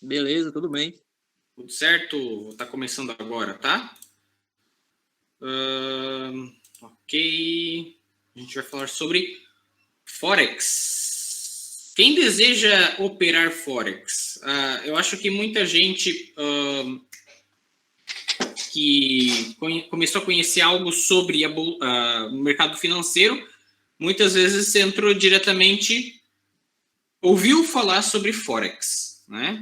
Beleza, tudo bem. Tudo certo? Vou estar começando agora, tá? Ok. A gente vai falar sobre Forex. Quem deseja operar Forex? Eu acho que muita gente que começou a conhecer algo sobre o mercado financeiro, muitas vezes entrou diretamente, ouviu falar sobre Forex, né?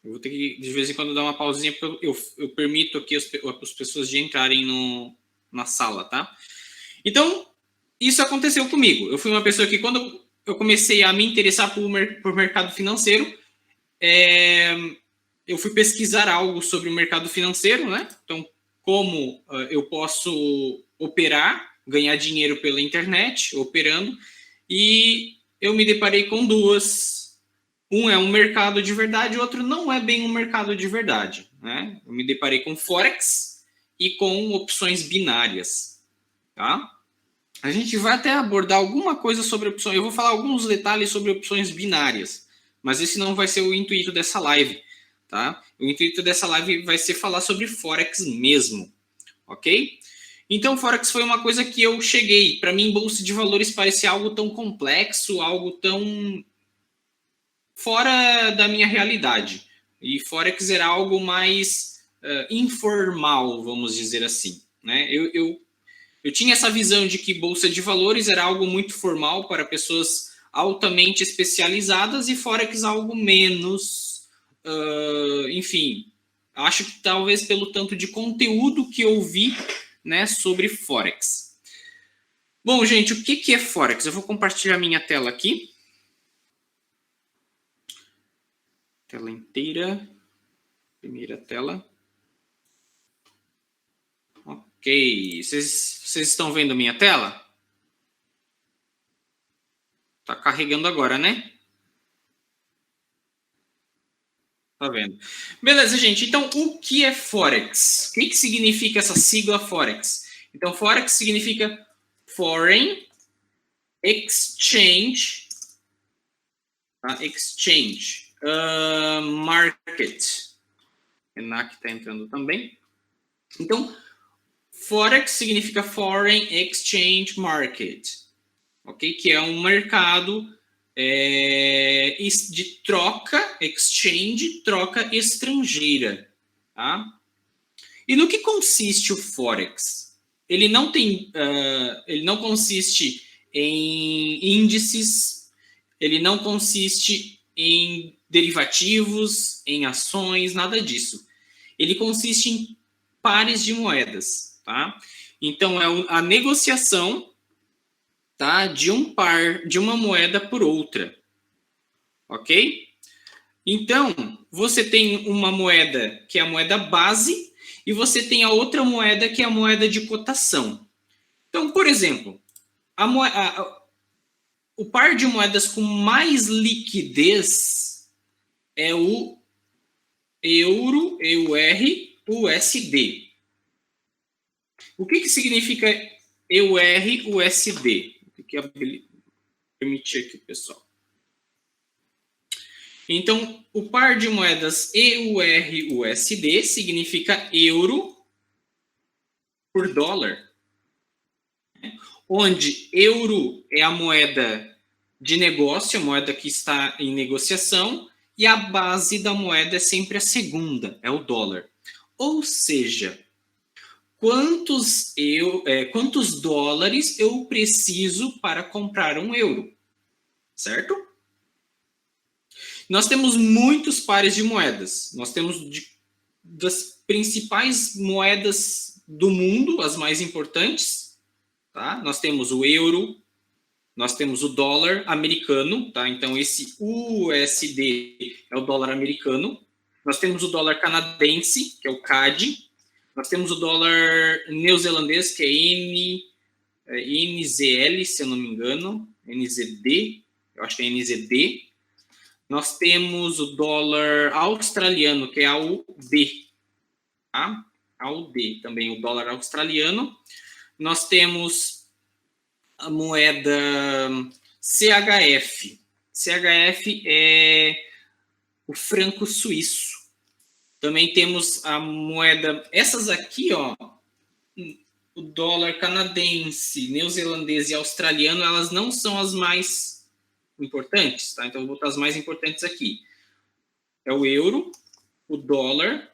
Eu vou ter que, de vez em quando, dar uma pausinha, porque eu permito aqui as pessoas de entrarem na sala, tá? Então, isso aconteceu comigo. Eu fui uma pessoa que, quando eu comecei a me interessar por mercado financeiro, eu fui pesquisar algo sobre o mercado financeiro, né? Então, como eu posso operar, ganhar dinheiro pela internet, operando, e eu me deparei com duas. Um é um mercado de verdade, o outro não é bem um mercado de verdade, né? Eu me deparei com Forex e com opções binárias, tá? A gente vai até abordar alguma coisa sobre opções. Eu vou falar alguns detalhes sobre opções binárias, mas esse não vai ser o intuito dessa live, tá? O intuito dessa live vai ser falar sobre Forex mesmo, ok? Então, Forex foi uma coisa que eu cheguei. Para mim, bolsa de valores parecia algo tão complexo, algo tão fora da minha realidade. E Forex era algo mais informal, vamos dizer assim. Né? Eu tinha essa visão de que bolsa de valores era algo muito formal para pessoas altamente especializadas e Forex algo menos. Enfim, acho que talvez pelo tanto de conteúdo que eu vi, né, sobre Forex. Bom, gente, o que é Forex? Eu vou compartilhar minha tela aqui. Tela inteira. Primeira tela. Ok. Vocês estão vendo minha tela? Tá carregando agora, né? Tá vendo. Beleza, gente. Então, o que é Forex? O que significa essa sigla Forex? Então, Forex significa Foreign Exchange, tá? Exchange Market. ENAC está entrando também. Então, Forex significa Foreign Exchange Market, ok? Que é um mercado de troca, exchange, troca estrangeira, tá? E no que consiste o Forex? Ele não consiste em índices, ele não consiste em derivativos, em ações, nada disso. Ele consiste em pares de moedas, tá? Então, é a negociação, tá, de um par, de uma moeda por outra, ok? Então, você tem uma moeda que é a moeda base e você tem a outra moeda que é a moeda de cotação. Então, por exemplo, o par de moedas com mais liquidez é o euro, EUR, USD. O que significa EUR, USD? Tem que permitir aqui, pessoal. Então, o par de moedas EUR-USD significa euro por dólar, onde euro é a moeda de negócio, a moeda que está em negociação, e a base da moeda é sempre a segunda, é o dólar. Ou seja, quantos dólares eu preciso para comprar um euro, certo? Nós temos muitos pares de moedas. Nós temos das principais moedas do mundo, as mais importantes, tá? Nós temos o euro, nós temos o dólar americano, tá? Então esse USD é o dólar americano. Nós temos o dólar canadense, que é o CAD. Nós temos o dólar neozelandês, que é NZL, se eu não me engano, NZD, eu acho que é NZD. Nós temos o dólar australiano, que é AUD, tá? AUD, também o dólar australiano. Nós temos a moeda CHF. CHF é o franco suíço. Também temos a moeda, essas aqui, ó, o dólar canadense, neozelandês e australiano, elas não são as mais importantes, tá? Então, eu vou botar as mais importantes aqui. É o euro, o dólar,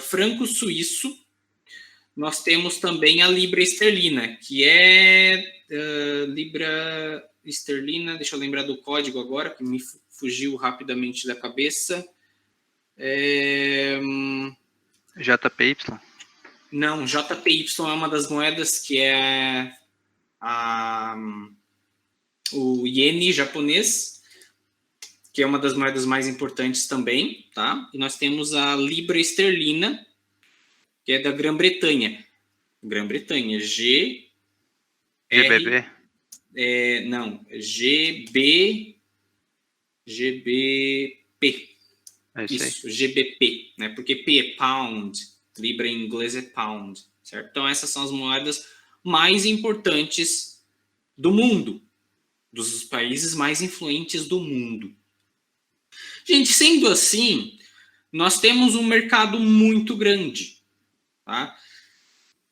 franco suíço. Nós temos também a libra esterlina, que é libra esterlina, deixa eu lembrar do código agora, que me fugiu rapidamente da cabeça. JPY? Não, JPY é uma das moedas que é o iene japonês, que é uma das moedas mais importantes também, tá? E nós temos a libra esterlina, que é da Grã-Bretanha. Grã-Bretanha, GBB? Não, GBP. Isso, GBP, né? Porque P é pound, libra em inglês é pound, certo? Então essas são as moedas mais importantes do mundo, dos países mais influentes do mundo. Gente, sendo assim, nós temos um mercado muito grande, tá?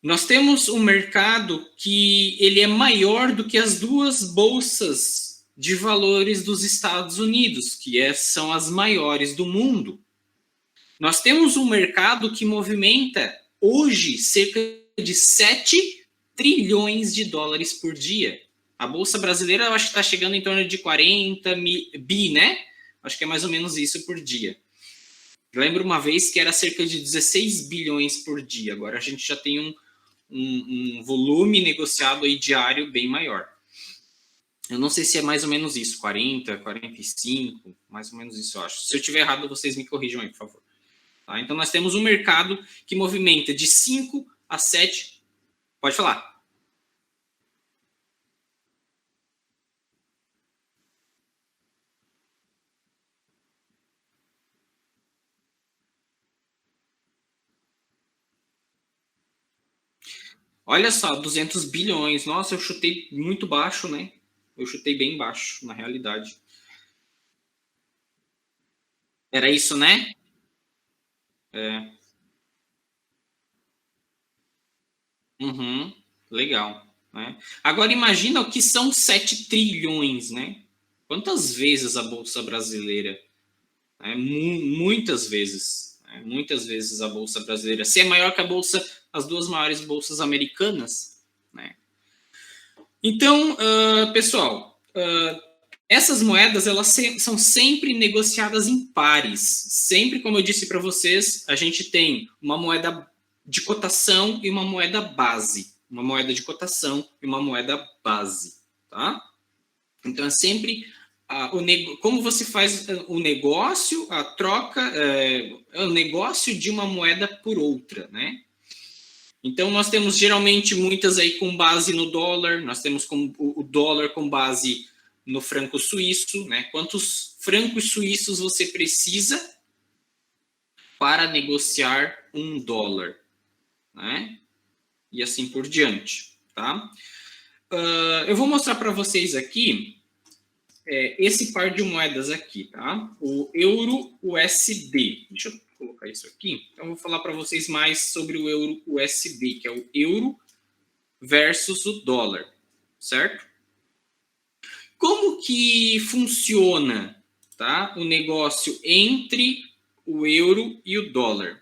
Nós temos um mercado que ele é maior do que as duas bolsas de valores dos Estados Unidos, que são as maiores do mundo. Nós temos um mercado que movimenta hoje cerca de 7 trilhões de dólares por dia. A Bolsa Brasileira, eu acho que está chegando em torno de 40 bi, né? Acho que é mais ou menos isso por dia. Eu lembro uma vez que era cerca de 16 bilhões por dia. Agora a gente já tem um volume negociado aí diário bem maior. Eu não sei se é mais ou menos isso, 40, 45, mais ou menos isso, eu acho. Se eu estiver errado, vocês me corrijam aí, por favor. Tá? Então, nós temos um mercado que movimenta de 5 a 7... Pode falar. Olha só, 200 bilhões. Nossa, eu chutei muito baixo, né? Eu chutei bem baixo, na realidade. Era isso, né? Legal. Né? Agora, imagina o que são 7 trilhões, né? Quantas vezes a Bolsa Brasileira? Muitas vezes. Muitas vezes a Bolsa Brasileira. Se é maior que a Bolsa, as duas maiores bolsas americanas, né? Então, pessoal, essas moedas elas são sempre negociadas em pares. Sempre, como eu disse para vocês, a gente tem uma moeda de cotação e uma moeda base. Uma moeda de cotação e uma moeda base, tá? Então, é sempre como você faz o negócio, a troca, o negócio de uma moeda por outra, né? Então, nós temos geralmente muitas aí com base no dólar, nós temos o dólar com base no franco suíço, né? Quantos francos suíços você precisa para negociar um dólar, né? E assim por diante, tá? Eu vou mostrar para vocês aqui esse par de moedas aqui, tá? O euro USD. Deixa eu colocar isso aqui. Então, eu vou falar para vocês mais sobre o euro USD, que é o euro versus o dólar, certo? Como que funciona, tá, o negócio entre o euro e o dólar?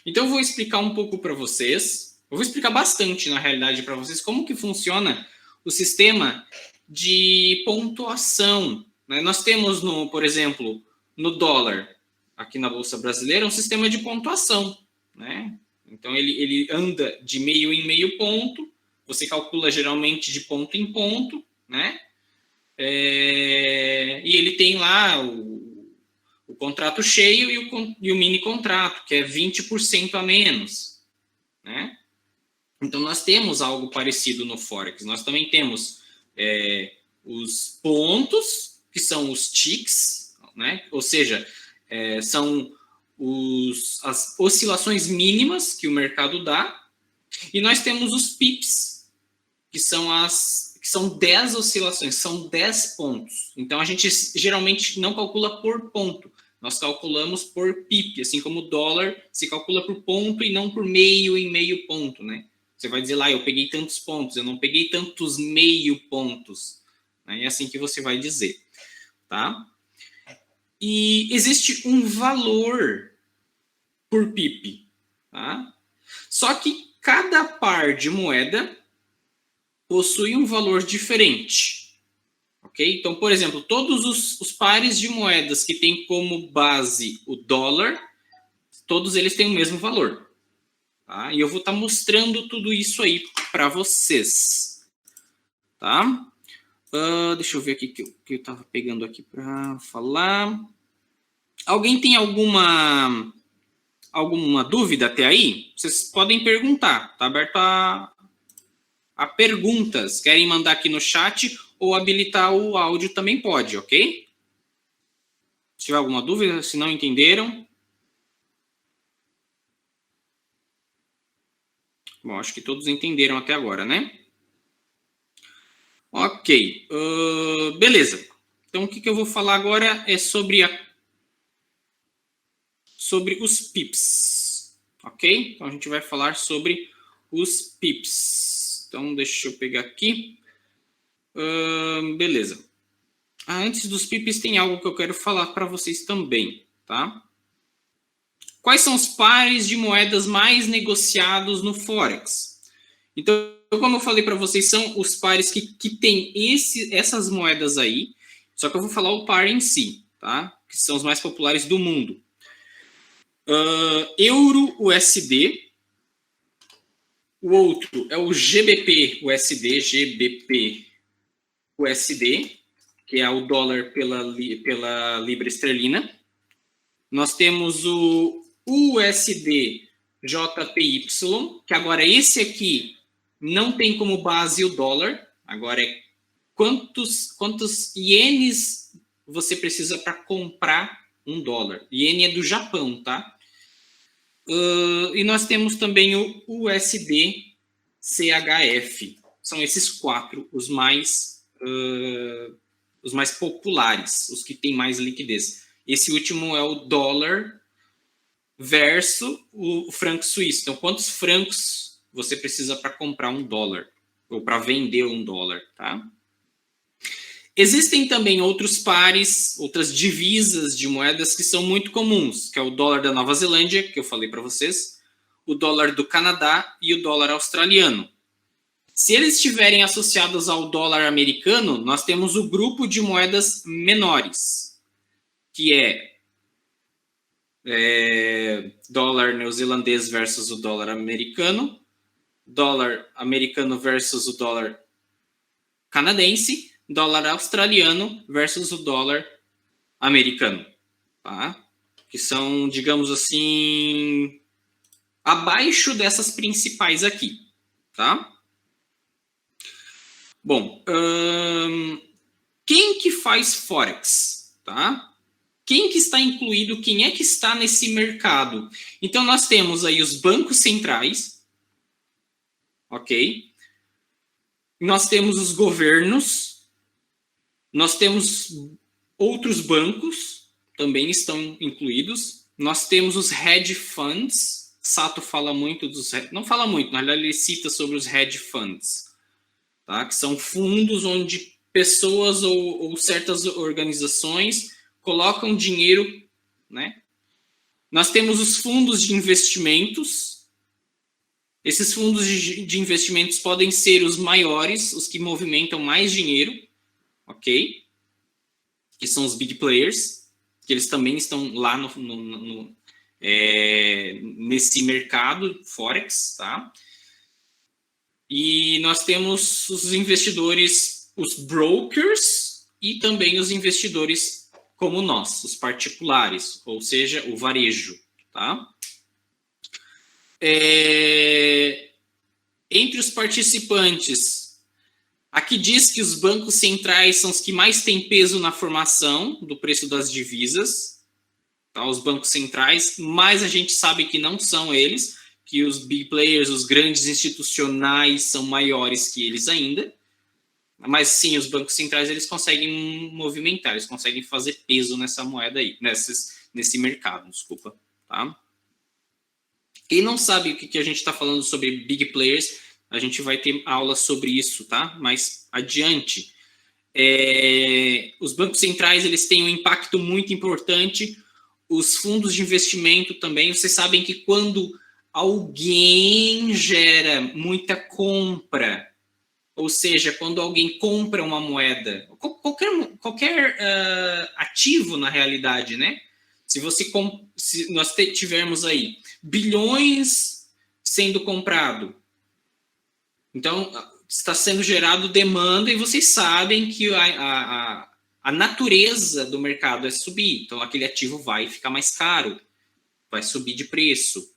Então, eu vou explicar um pouco para vocês. Eu vou explicar bastante, na realidade, para vocês como que funciona o sistema de pontuação. Né? Nós temos, por exemplo, no dólar, aqui na Bolsa Brasileira, um sistema de pontuação. Né? Então, ele anda de meio em meio ponto, você calcula geralmente de ponto em ponto, né? E ele tem lá o contrato cheio e o mini contrato, que é 20% a menos. Né? Então, nós temos algo parecido no Forex. Nós também temos os pontos, que são os ticks, né? Ou seja, são as oscilações mínimas que o mercado dá, e nós temos os pips, que são 10 oscilações, são 10 pontos. Então, a gente geralmente não calcula por ponto, nós calculamos por pip, assim como o dólar se calcula por ponto e não por meio em meio ponto, né? Você vai dizer lá, eu peguei tantos pontos, eu não peguei tantos meio pontos. Né? É assim que você vai dizer, tá? E existe um valor por pip, tá? Só que cada par de moeda possui um valor diferente, ok? Então, por exemplo, todos os pares de moedas que têm como base o dólar, todos eles têm o mesmo valor, tá? E eu vou estar mostrando tudo isso aí para vocês, tá? Deixa eu ver aqui que eu estava pegando aqui para falar. Alguém tem alguma dúvida até aí? Vocês podem perguntar, tá aberto a perguntas. Querem mandar aqui no chat ou habilitar o áudio também pode, ok? Se tiver alguma dúvida, se não entenderam. Bom, acho que todos entenderam até agora, né? Ok, beleza. Então, o que eu vou falar agora é sobre os pips, ok? Então, a gente vai falar sobre os pips. Então, deixa eu pegar aqui. Beleza. Antes dos pips, tem algo que eu quero falar para vocês também, tá? Quais são os pares de moedas mais negociados no Forex? Então, como eu falei para vocês, são os pares que tem essas moedas aí, só que eu vou falar o par em si, tá? Que são os mais populares do mundo. Euro USD, o outro é o GBP USD, que é o dólar pela libra esterlina. Nós temos o USD JPY, que agora esse aqui não tem como base o dólar, agora é quantos ienes você precisa para comprar um dólar. Iene é do Japão, tá? E nós temos também o USD CHF. São esses quatro os mais populares, os que têm mais liquidez. Esse último é o dólar versus o franco suíço. Então, quantos francos você precisa para comprar um dólar? Ou para vender um dólar, tá? Existem também outros pares, outras divisas de moedas que são muito comuns, que é o dólar da Nova Zelândia, que eu falei para vocês, o dólar do Canadá e o dólar australiano. Se eles estiverem associados ao dólar americano, nós temos o grupo de moedas menores, que é dólar neozelandês versus o dólar americano versus o dólar canadense, dólar australiano versus o dólar americano, tá? Que são, digamos assim, abaixo dessas principais aqui, tá? Bom, quem que faz Forex, tá? Quem que está incluído, quem é que está nesse mercado? Então, nós temos aí os bancos centrais, ok? Nós temos os governos, nós temos outros bancos, também estão incluídos. Nós temos os hedge funds, Sato fala muito não fala muito, na realidade ele cita sobre os hedge funds, tá? Que são fundos onde pessoas ou certas organizações colocam dinheiro, né? Nós temos os fundos de investimentos. Esses fundos de investimentos podem ser os maiores, os que movimentam mais dinheiro, ok? Que são os big players, que eles também estão lá nesse mercado Forex, tá? E nós temos os investidores, os brokers e também os investidores como nós, os particulares, ou seja, o varejo, tá? Entre os participantes, aqui diz que os bancos centrais são os que mais têm peso na formação do preço das divisas, tá? Os bancos centrais, mas a gente sabe que não são eles, que os big players, os grandes institucionais são maiores que eles ainda. Mas sim, os bancos centrais eles conseguem movimentar, eles conseguem fazer peso nessa moeda aí, nesse mercado, desculpa, tá? Quem não sabe o que a gente está falando sobre big players, a gente vai ter aula sobre isso, tá? Mais adiante. Os bancos centrais, eles têm um impacto muito importante, os fundos de investimento também. Vocês sabem que quando alguém gera muita compra, ou seja, quando alguém compra uma moeda, qualquer ativo na realidade, né? Se nós tivermos aí bilhões sendo comprado, então está sendo gerado demanda e vocês sabem que a natureza do mercado é subir, então aquele ativo vai ficar mais caro, vai subir de preço.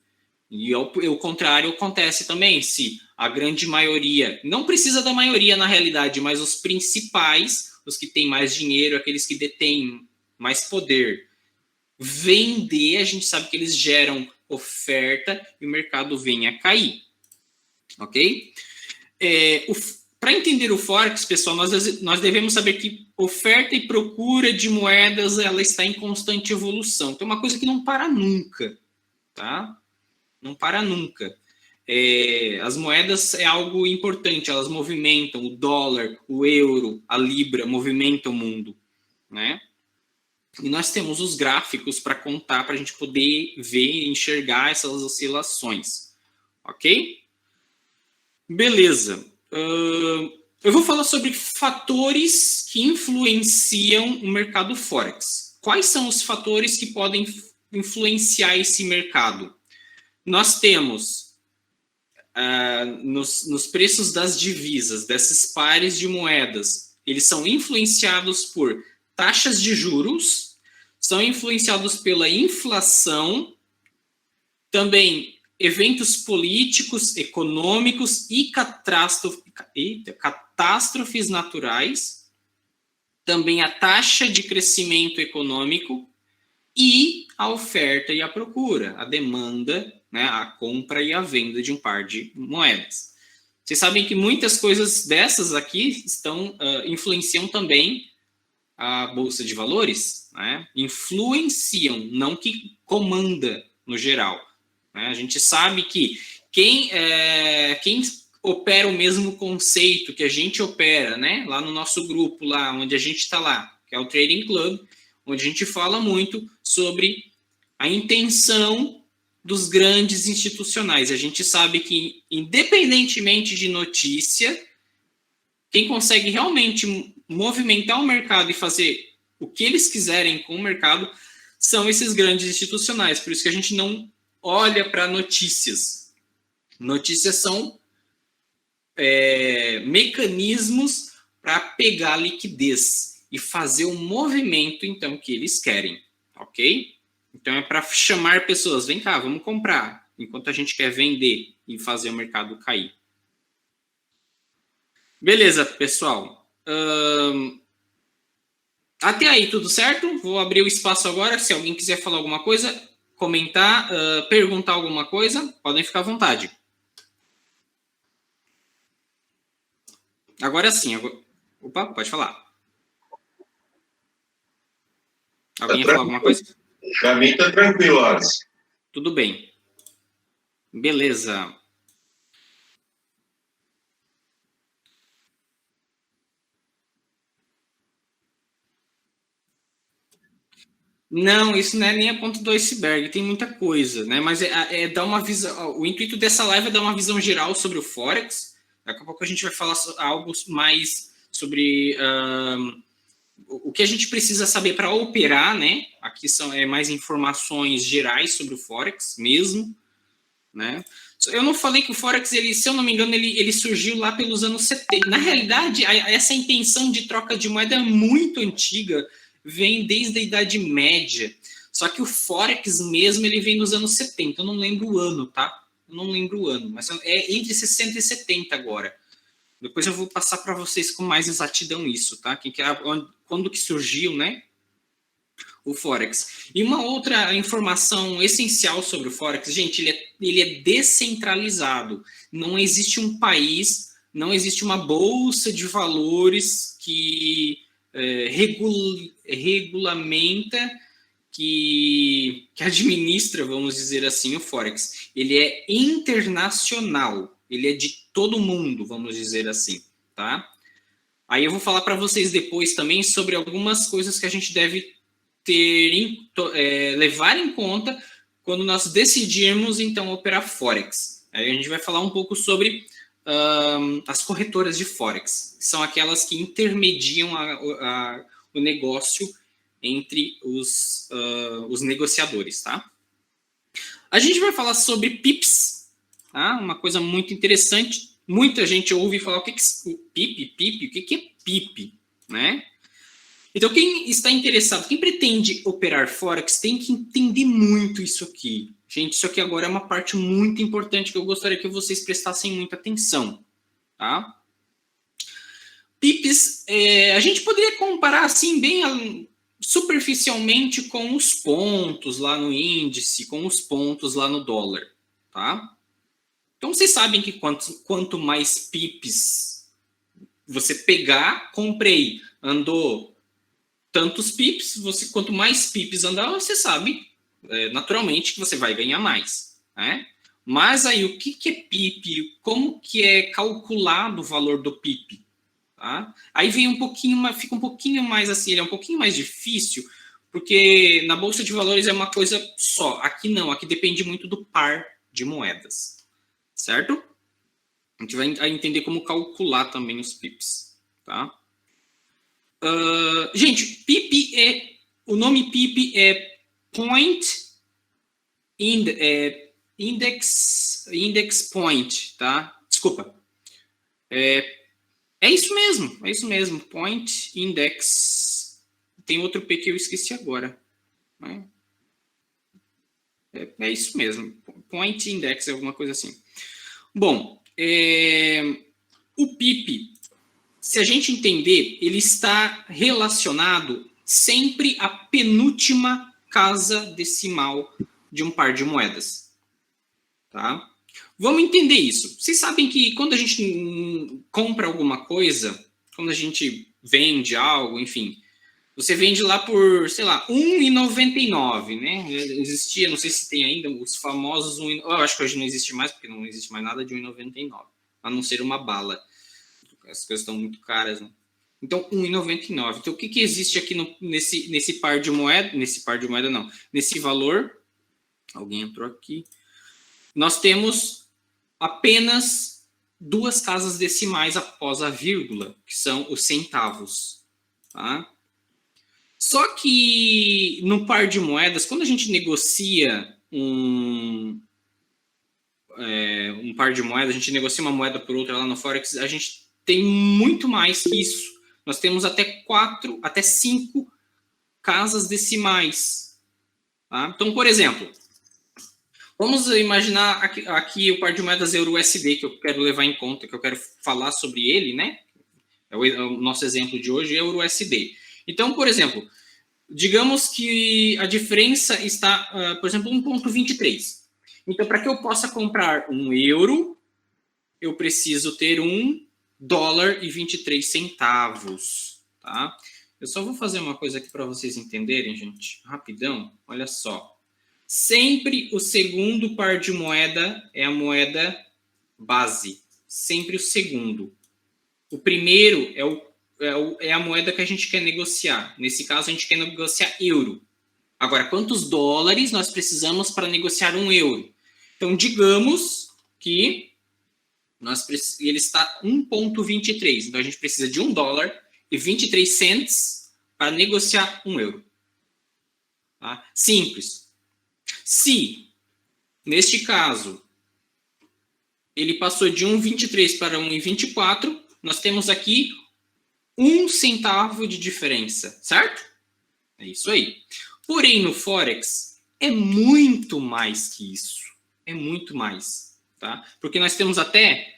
E o contrário acontece também, se a grande maioria, não precisa da maioria na realidade, mas os principais, os que têm mais dinheiro, aqueles que detêm mais poder, vender, a gente sabe que eles geram oferta e o mercado vem a cair. Ok? Para entender o Forex, pessoal, nós devemos saber que oferta e procura de moedas, ela está em constante evolução. Então, é uma coisa que não para nunca, tá? Não para nunca. As moedas é algo importante, elas movimentam o dólar, o euro, a libra, movimentam o mundo, né? E nós temos os gráficos para contar, para a gente poder ver e enxergar essas oscilações, ok? Beleza. Eu vou falar sobre fatores que influenciam o mercado Forex. Quais são os fatores que podem influenciar esse mercado? Nós temos nos preços das divisas, desses pares de moedas, eles são influenciados por taxas de juros, são influenciados pela inflação, também eventos políticos, econômicos e catástrofes naturais, também a taxa de crescimento econômico e a oferta e a procura, a demanda, né, a compra e a venda de um par de moedas. Vocês sabem que muitas coisas dessas aqui influenciam também a Bolsa de Valores, né? Influenciam, não que comanda no geral. Né? A gente sabe que quem opera o mesmo conceito que a gente opera, né? Lá no nosso grupo, lá onde a gente está lá, que é o Trading Club, onde a gente fala muito sobre a intenção dos grandes institucionais. A gente sabe que, independentemente de notícia, quem consegue realmente movimentar o mercado e fazer o que eles quiserem com o mercado são esses grandes institucionais. Por isso que a gente não olha para notícias. Notícias são mecanismos para pegar liquidez e fazer o movimento, então, que eles querem, ok? Então, é para chamar pessoas, vem cá, vamos comprar, enquanto a gente quer vender e fazer o mercado cair. Beleza, pessoal. Até aí, tudo certo? Vou abrir o espaço agora, se alguém quiser falar alguma coisa, comentar, perguntar alguma coisa, podem ficar à vontade. Agora sim. Opa, pode falar. Alguém ia falar alguma coisa? Para mim tá tranquilo, Alex. Tudo bem. Beleza. Não, isso não é nem a ponta do iceberg, tem muita coisa, né? Mas dar uma visão. O intuito dessa live é dar uma visão geral sobre o Forex. Daqui a pouco a gente vai falar algo mais sobre o que a gente precisa saber para operar, né? Aqui são mais informações gerais sobre o Forex mesmo, né? Eu não falei que o Forex, se eu não me engano, ele surgiu lá pelos anos 70. Na realidade, essa intenção de troca de moeda é muito antiga, vem desde a Idade Média. Só que o Forex mesmo, ele vem dos anos 70. Eu não lembro o ano, tá? Eu não lembro o ano, mas é entre 60 e 70 agora. Depois eu vou passar para vocês com mais exatidão isso, tá? Quando que surgiu, né? O Forex. E uma outra informação essencial sobre o Forex, gente, ele é descentralizado. Não existe um país, não existe uma bolsa de valores que regulamenta que administra, vamos dizer assim, o Forex. Ele é internacional, ele é de todo mundo, vamos dizer assim, tá? Aí eu vou falar para vocês depois também sobre algumas coisas que a gente deve levar em conta quando nós decidirmos, então, operar Forex. Aí a gente vai falar um pouco sobre as corretoras de Forex, que são aquelas que intermediam o negócio entre os negociadores, tá? A gente vai falar sobre pips, tá? Uma coisa muito interessante. Muita gente ouve falar o que é PIP, o que é PIP, né? Então, quem está interessado, quem pretende operar Forex, tem que entender muito isso aqui. Gente, isso aqui agora é uma parte muito importante que eu gostaria que vocês prestassem muita atenção, tá? PIPs, a gente poderia comparar assim, bem superficialmente com os pontos lá no índice, com os pontos lá no dólar, tá? Então, vocês sabem que quanto mais pips você pegar, comprei, andou tantos pips, quanto mais pips andar, você sabe, naturalmente, que você vai ganhar mais, né? Mas aí, o que é pip? Como que é calculado o valor do pip? Tá? Aí vem fica um pouquinho mais assim, ele é um pouquinho mais difícil, porque na Bolsa de Valores é uma coisa só. Aqui não, aqui depende muito do par de moedas. Certo? A gente vai entender como calcular também os pips, tá? Gente, PIP o nome PIP é Point Index Point, tá? Desculpa. É isso mesmo. Point Index. Tem outro P que eu esqueci agora. Né? É isso mesmo. Point Index, alguma coisa assim. Bom, o PIP, se a gente entender, ele está relacionado sempre à penúltima casa decimal de um par de moedas. Tá? Vamos entender isso. Vocês sabem que quando a gente compra alguma coisa, quando a gente vende algo, enfim, você vende lá por, sei lá, R$1,99, né? Existia, não sei se tem ainda, os famosos eu acho que hoje não existe mais, porque não existe mais nada de R$1,99, a não ser uma bala. As coisas estão muito caras, né? Então, R$1,99. Então, o que existe aqui nesse par de moeda? Nesse par de moeda, não. Nesse valor, alguém entrou aqui. Nós temos apenas 2 casas decimais após a vírgula, que são os centavos, tá? Só que no par de moedas, quando a gente negocia um par de moedas, a gente negocia uma moeda por outra lá no Forex, a gente tem muito mais que isso. Nós temos até 5 casas decimais. Tá? Então, por exemplo, vamos imaginar aqui o par de moedas Euro-USD, que eu quero levar em conta, que eu quero falar sobre ele, né? O nosso exemplo de hoje é Euro-USD. Então, por exemplo, digamos que a diferença está, por exemplo, 1,23. Então, para que eu possa comprar €1, eu preciso ter $1,23, tá? Eu só vou fazer uma coisa aqui para vocês entenderem, gente, rapidão. Olha só. Sempre o segundo par de moeda é a moeda base. Sempre o segundo. O primeiro é a moeda que a gente quer negociar. Nesse caso, a gente quer negociar euro. Agora, quantos dólares nós precisamos para negociar €1? Então, digamos que ele está 1,23. Então, a gente precisa de $1,23 para negociar €1. Tá? Simples. Se, neste caso, ele passou de 1,23 para 1,24, nós temos aqui 1 centavo de diferença, certo? É isso aí. Porém, no Forex, é muito mais que isso. É muito mais, tá? Porque nós temos até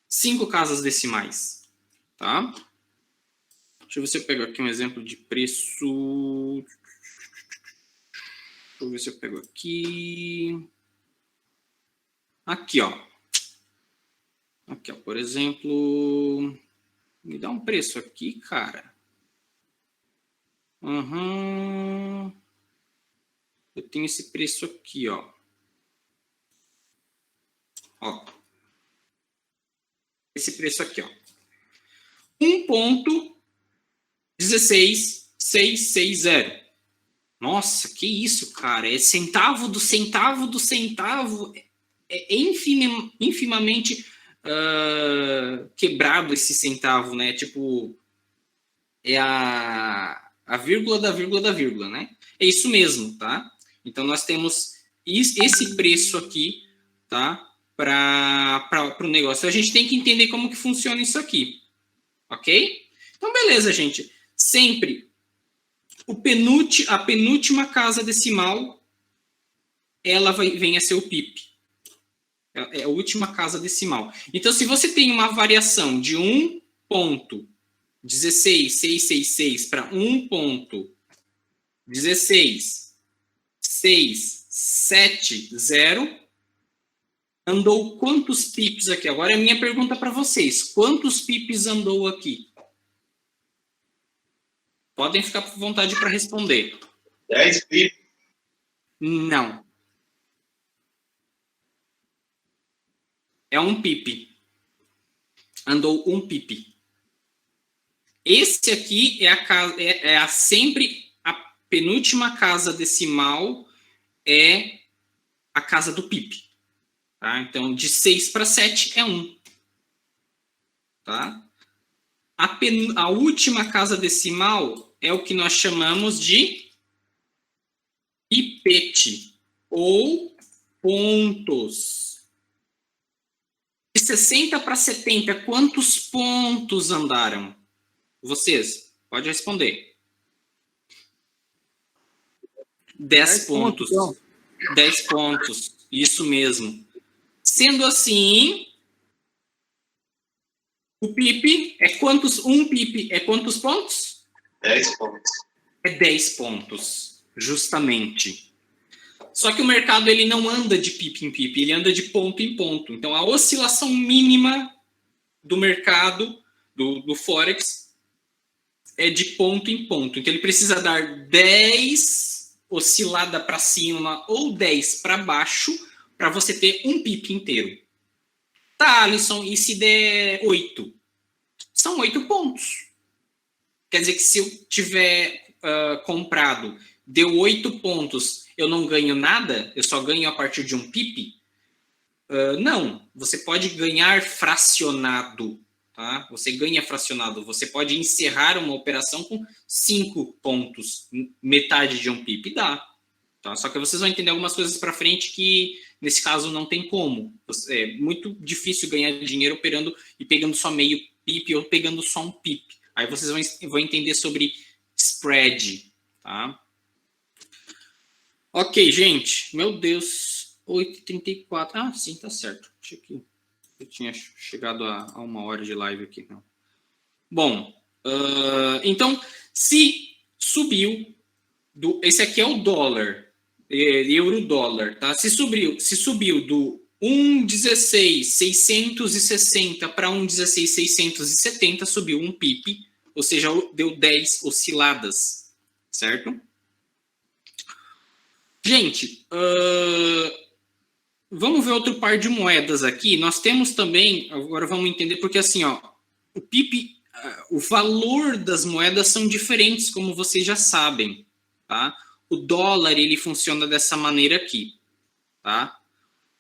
5 casas decimais, tá? Deixa eu ver se eu pego aqui um exemplo de preço. Deixa eu ver se eu pego aqui. Aqui, ó. Aqui, ó. Por exemplo, me dá um preço aqui, cara. eu tenho esse preço aqui, ó. Ó. Esse preço aqui, ó. 1,16660. Nossa, que isso, cara? É centavo do centavo do centavo. É infimamente quebrado esse centavo, né? Tipo, é a vírgula da vírgula da vírgula, né? É isso mesmo, tá? Então, nós temos esse preço aqui, tá? Para o negócio. A gente tem que entender como que funciona isso aqui, ok? Então, beleza, gente. Sempre a penúltima casa decimal, ela vem a ser o PIP. É a última casa decimal. Então, se você tem uma variação de 1,16666 para 1,16670, andou quantos pips aqui? Agora é a minha pergunta para vocês. Quantos pips andou aqui? Podem ficar por vontade para responder. 10 pips. Não. É um pip. Andou um pip. Esse aqui é sempre a penúltima casa decimal, é a casa do pip. Tá? Então, de 6 para 7 é 1. Tá? A última casa decimal é o que nós chamamos de pipete, ou pontos. De 60 para 70, quantos pontos andaram? Vocês, pode responder. 10 pontos. 10 pontos, isso mesmo. Sendo assim, o PIP é quantos? Um PIP é quantos pontos? 10 pontos. É 10 pontos, justamente. Só que o mercado ele não anda de PIP em PIP, ele anda de ponto em ponto. Então, a oscilação mínima do mercado, do Forex, é de ponto em ponto. Então, ele precisa dar 10 oscilada para cima ou 10 para baixo para você ter um PIP inteiro. Tá, Alisson, e se der 8? São 8 pontos. Quer dizer que se eu tiver comprado, deu 8 pontos, eu não ganho nada? Eu só ganho a partir de um PIP? Não, você pode ganhar fracionado. Tá? Você ganha fracionado. Você pode encerrar uma operação com 5 pontos, metade de um PIP, dá. Tá? Só que vocês vão entender algumas coisas para frente que, nesse caso, não tem como. É muito difícil ganhar dinheiro operando e pegando só meio PIP ou pegando só um PIP. Aí vocês vão entender sobre spread. Tá? Ok, gente. Meu Deus. 8h34. Ah, sim, tá certo. Achei que eu tinha chegado a 1 hora de live aqui. Não. Bom, então, se subiu... esse aqui é o dólar. Euro-dólar, tá? Se subiu do 1,1660 para 1,16670, subiu um PIP, ou seja, deu 10 osciladas, certo? Gente, vamos ver outro par de moedas aqui. Nós temos também, agora vamos entender, porque assim, ó, o PIP, o valor das moedas são diferentes, como vocês já sabem, tá? O dólar, ele funciona dessa maneira aqui, tá?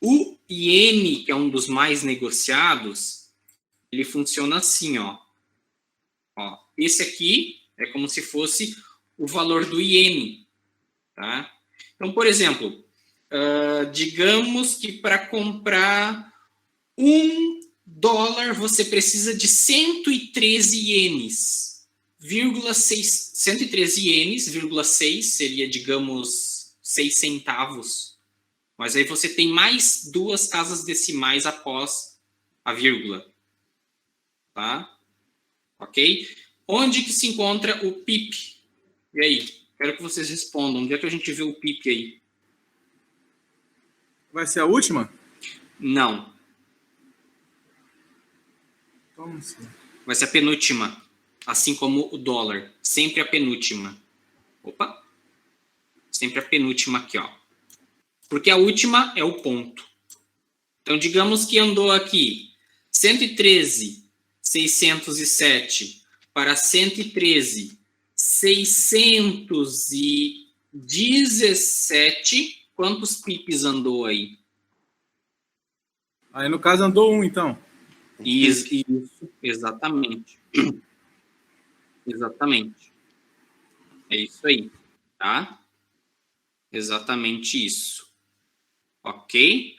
O iene, que é um dos mais negociados, ele funciona assim, ó. Esse aqui é como se fosse o valor do iene, tá? Então, por exemplo, digamos que para comprar $1 você precisa de 113 ienes. 113 ienes, 6 seria, digamos, 6 centavos. Mas aí você tem mais 2 casas decimais após a vírgula. Tá? Ok? Onde que se encontra o PIP? E aí? Quero que vocês respondam. Onde é que a gente vê o PIP aí? Vai ser a última? Não. Como assim? Vai ser a penúltima. Assim como o dólar. Sempre a penúltima. Opa! Sempre a penúltima aqui, ó. Porque a última é o ponto. Então, digamos que andou aqui 113.607 para 113.617. Quantos pips andou aí? Aí, no caso, andou um, então. Isso, exatamente. Exatamente. É isso aí, tá? Exatamente isso. Ok?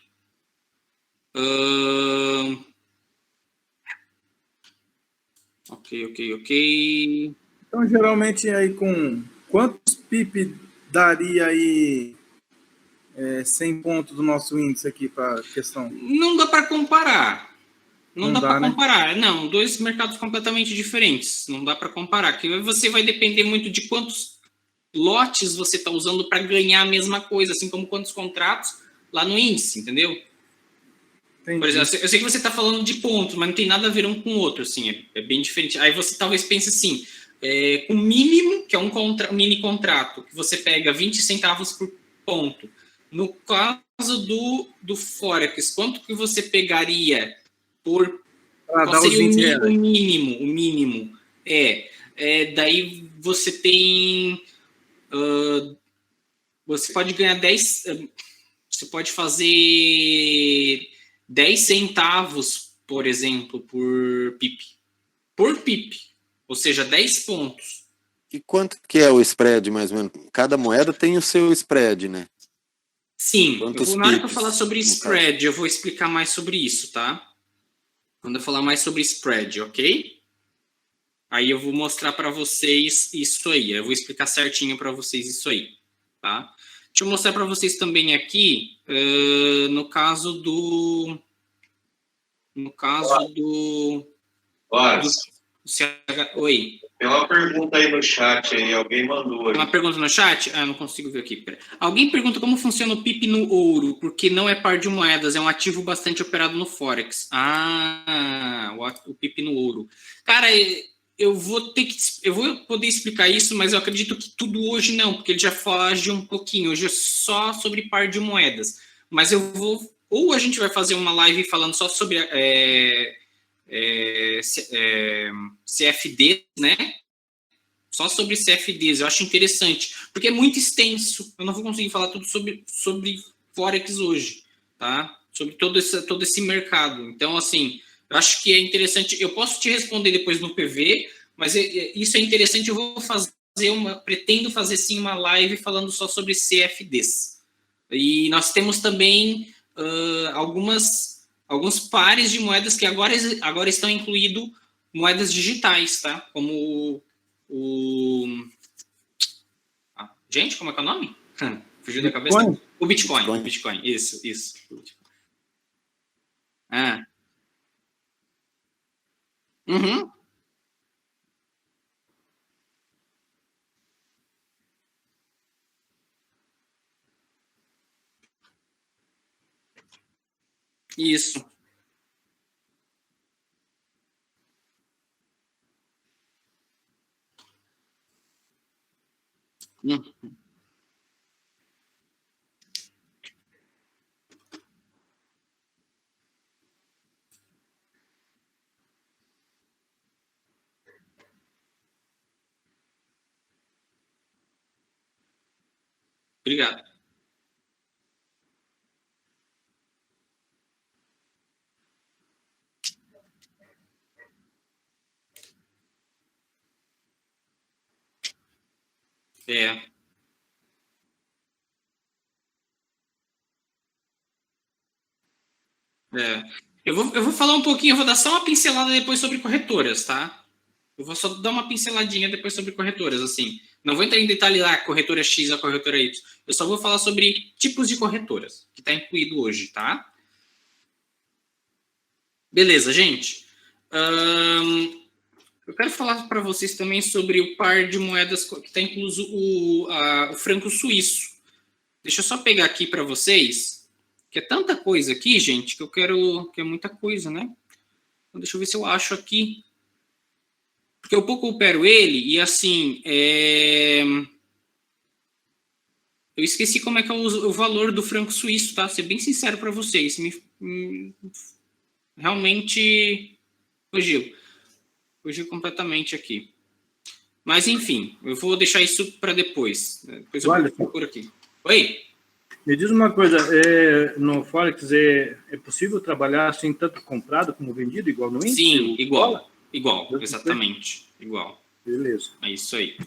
Ok. Então, geralmente, aí com quantos pip daria aí 100 pontos do nosso índice aqui para a questão? Não dá para comparar. Não dá para né? comparar. Não, dois mercados completamente diferentes. Não dá para comparar. Que você vai depender muito de quantos lotes você está usando para ganhar a mesma coisa, assim como quantos contratos lá no índice, entendeu? Entendi. Por exemplo, eu sei que você está falando de pontos, mas não tem nada a ver um com o outro, assim, é bem diferente. Aí você talvez pense assim, com mínimo, que é um mini contrato, que você pega 20 centavos por ponto. No caso do Forex, quanto que você pegaria por... Qual seria o mínimo? O mínimo. Daí você tem... você pode ganhar 10... Você pode fazer 10 centavos, por exemplo, por pip. Por pip. Ou seja, 10 pontos. E quanto que é o spread, mais ou menos? Cada moeda tem o seu spread, né? Sim. Na hora que eu pips, falar sobre spread, eu vou explicar mais sobre isso, tá? Quando eu falar mais sobre spread, ok? Aí eu vou mostrar para vocês isso aí. Eu vou explicar certinho para vocês isso aí, tá? Deixa eu mostrar para vocês também aqui, no caso do... Oi. Tem uma pergunta aí no chat aí, alguém mandou aí. Uma pergunta no chat? Ah, não consigo ver aqui. Alguém pergunta como funciona o PIP no ouro, porque não é par de moedas, é um ativo bastante operado no Forex. Ah, o PIP no ouro. Cara, eu vou poder explicar isso, mas eu acredito que tudo hoje não, porque ele já foge um pouquinho. Hoje é só sobre par de moedas. Mas eu vou... Ou a gente vai fazer uma live falando só sobre CFDs, né? Só sobre CFDs, eu acho interessante, porque é muito extenso. Eu não vou conseguir falar tudo sobre Forex hoje, tá? Sobre todo esse mercado. Então, assim, eu acho que é interessante. Eu posso te responder depois no PV, mas isso é interessante. Eu vou pretendo fazer sim uma live falando só sobre CFDs. E nós temos também alguns pares de moedas que agora estão incluídos moedas digitais, tá? Como gente, como é que é o nome? Fugiu da cabeça? O Bitcoin. Bitcoin. Isso. Uhum. Isso. Obrigado. Eu vou falar um pouquinho, eu vou dar só uma pincelada depois sobre corretoras, tá? Eu vou só dar uma pinceladinha depois sobre corretoras, assim. Não vou entrar em detalhe lá, corretora X ou corretora Y. Eu só vou falar sobre tipos de corretoras, que está incluído hoje, tá? Beleza, gente. Eu quero falar para vocês também sobre o par de moedas que está incluso o franco suíço. Deixa eu só pegar aqui para vocês, que é tanta coisa aqui, gente, que eu quero... que é muita coisa, né? Então, deixa eu ver se eu acho aqui. Porque eu pouco opero ele e, assim, Eu esqueci como é que é o valor do franco suíço, tá? Ser bem sincero para vocês. Realmente fugiu completamente aqui. Mas, enfim, eu vou deixar isso para depois. Depois eu procuro aqui. Oi? Me diz uma coisa, no Forex é possível trabalhar assim, tanto comprado como vendido, igual no índice? Sim, igual, exatamente, igual. Beleza. É isso aí.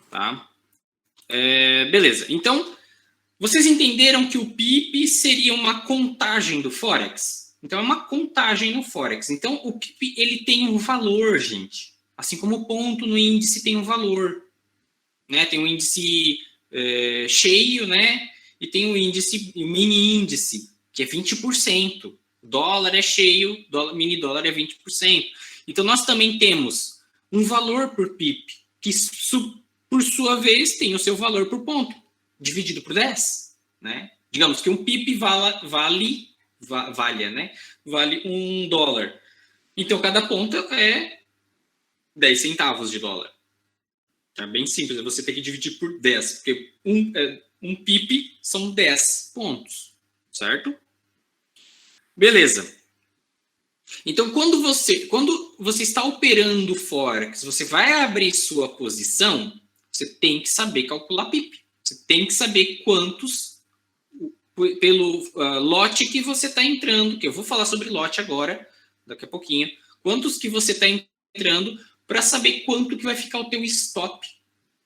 Tá? Beleza, então, vocês entenderam que o PIB seria uma contagem do Forex? Então, é uma contagem no Forex. Então, o PIB, ele tem um valor, gente. Assim como o ponto no índice tem um valor. Né? Tem um índice cheio, né? E tem um índice, um mini índice, que é 20%. Dólar é cheio, mini dólar é 20%. Então, nós também temos um valor por PIB, que, por sua vez, tem o seu valor por ponto, dividido por 10. Né? Digamos que um PIB vale $1. Então, cada ponto é 10 centavos de dólar. É bem simples, você tem que dividir por 10, porque um PIB são 10 pontos, certo? Beleza. Então, quando você está operando o Forex, você vai abrir sua posição, você tem que saber calcular PIB. Você tem que saber quantos, pelo lote que você está entrando, que eu vou falar sobre lote agora, daqui a pouquinho, quantos que você está entrando, para saber quanto que vai ficar o teu stop,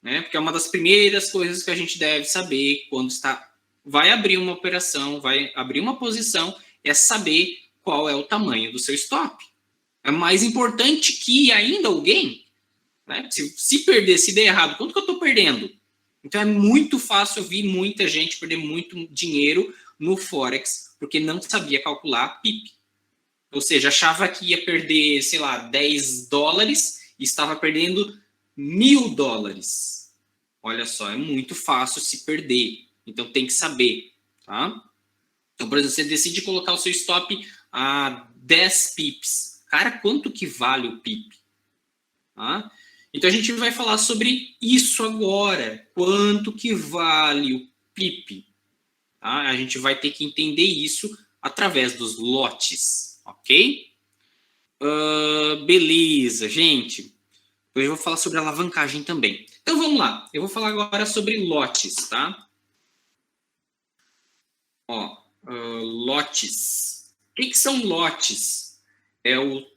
né? Porque é uma das primeiras coisas que a gente deve saber quando vai abrir uma operação, vai abrir uma posição, é saber qual é o tamanho do seu stop. É mais importante que ainda alguém, né? Se perder, se der errado, quanto que eu estou perdendo? Então é muito fácil eu ver muita gente perder muito dinheiro no Forex, porque não sabia calcular PIB. Ou seja, achava que ia perder, sei lá, $10 e estava perdendo $1.000. Olha só, é muito fácil se perder. Então, tem que saber, tá? Então, por exemplo, você decide colocar o seu stop a 10 pips. Cara, quanto que vale o pip? Tá? Então, a gente vai falar sobre isso agora. Quanto que vale o pip? Tá? A gente vai ter que entender isso através dos lotes, ok? Beleza, gente. Hoje eu vou falar sobre alavancagem também. Então vamos lá. Eu vou falar agora sobre lotes, tá? Lotes. O que são lotes? É o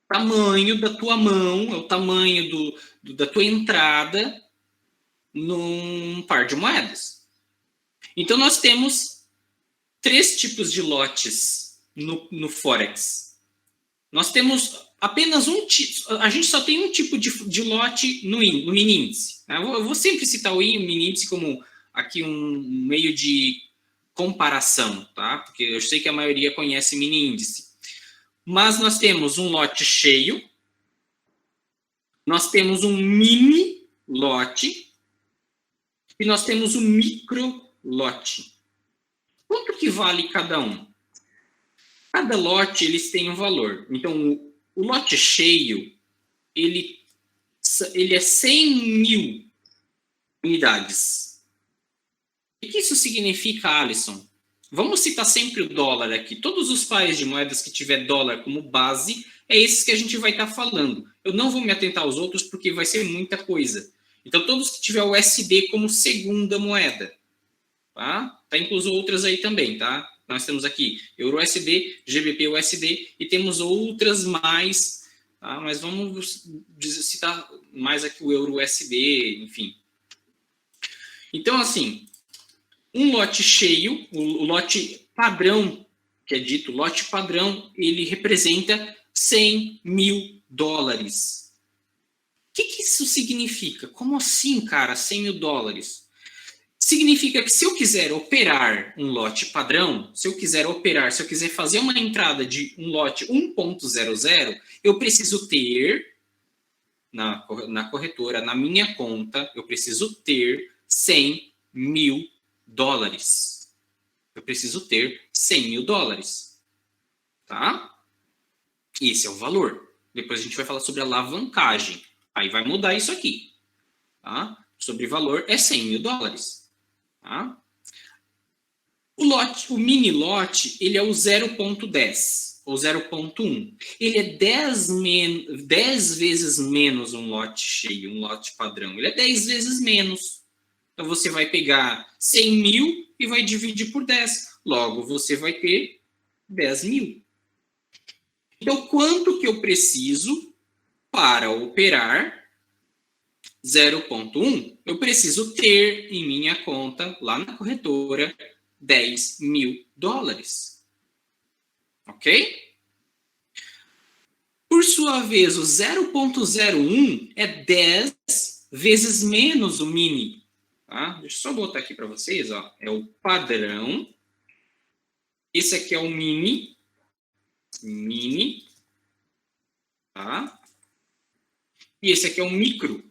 tamanho da tua mão, é o tamanho da tua entrada num par de moedas. Então nós temos 3 tipos de lotes no Forex. Nós temos apenas a gente só tem um tipo de lote no mini índice. Né? Eu vou sempre citar o mini índice como aqui um meio de comparação, tá? Porque eu sei que a maioria conhece mini índice. Mas nós temos um lote cheio, nós temos um mini lote e nós temos um micro lote. Quanto que vale cada um? Cada lote, eles têm um valor. Então, o lote cheio, ele é 100 mil unidades. O que isso significa, Alisson? Vamos citar sempre o dólar aqui. Todos os pares de moedas que tiver dólar como base, é esses que a gente vai estar falando. Eu não vou me atentar aos outros, porque vai ser muita coisa. Então, todos que tiver o USD como segunda moeda. Tá? Tá incluso outras aí também, tá? Nós temos aqui Euro-USD, GBP-USD e temos outras mais, tá? Mas vamos citar mais aqui o Euro-USD, enfim. Então, assim, um lote cheio, o lote padrão, que é dito lote padrão, ele representa 100 mil dólares. O que isso significa? Como assim, cara, 100 mil dólares? Significa que se eu quiser operar um lote padrão, se eu quiser fazer uma entrada de um lote 1.00, eu preciso ter, na corretora, na minha conta, eu preciso ter 100 mil dólares. Eu preciso ter 100 mil dólares. Tá? Esse é o valor. Depois a gente vai falar sobre alavancagem. Aí vai mudar isso aqui. Tá? Sobre valor é 100 mil dólares. Tá? O mini lote, ele é o 0.10 ou 0.1. Ele é 10 vezes menos um lote cheio, um lote padrão. Ele é 10 vezes menos. Então, você vai pegar 100 mil e vai dividir por 10. Logo, você vai ter 10 mil. Então, quanto que eu preciso para operar 0.1? Eu preciso ter em minha conta, lá na corretora, 10 mil dólares. Ok? Por sua vez, o 0.01 é 10 vezes menos o mini. Tá? Deixa eu só botar aqui para vocês. Ó. É o padrão. Esse aqui é o mini. Mini. Tá? E esse aqui é o micro.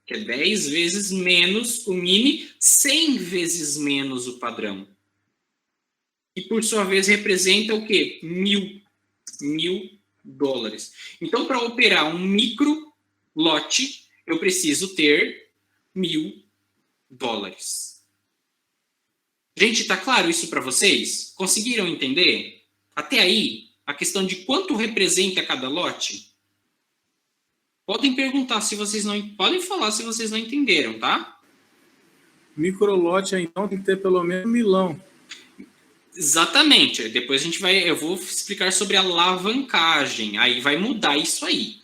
Que é 10 vezes menos o mini, 100 vezes menos o padrão. E, por sua vez, representa o quê? 1.000 dólares. Então, para operar um micro lote, eu preciso ter 1.000 dólares. Gente, está claro isso para vocês? Conseguiram entender? Até aí, a questão de quanto representa cada lote? Podem perguntar se vocês não... Podem falar se vocês não entenderam, tá? Microlote, então, tem que ter pelo menos 1 milhão. Exatamente. Depois eu vou explicar sobre a alavancagem. Aí vai mudar isso aí.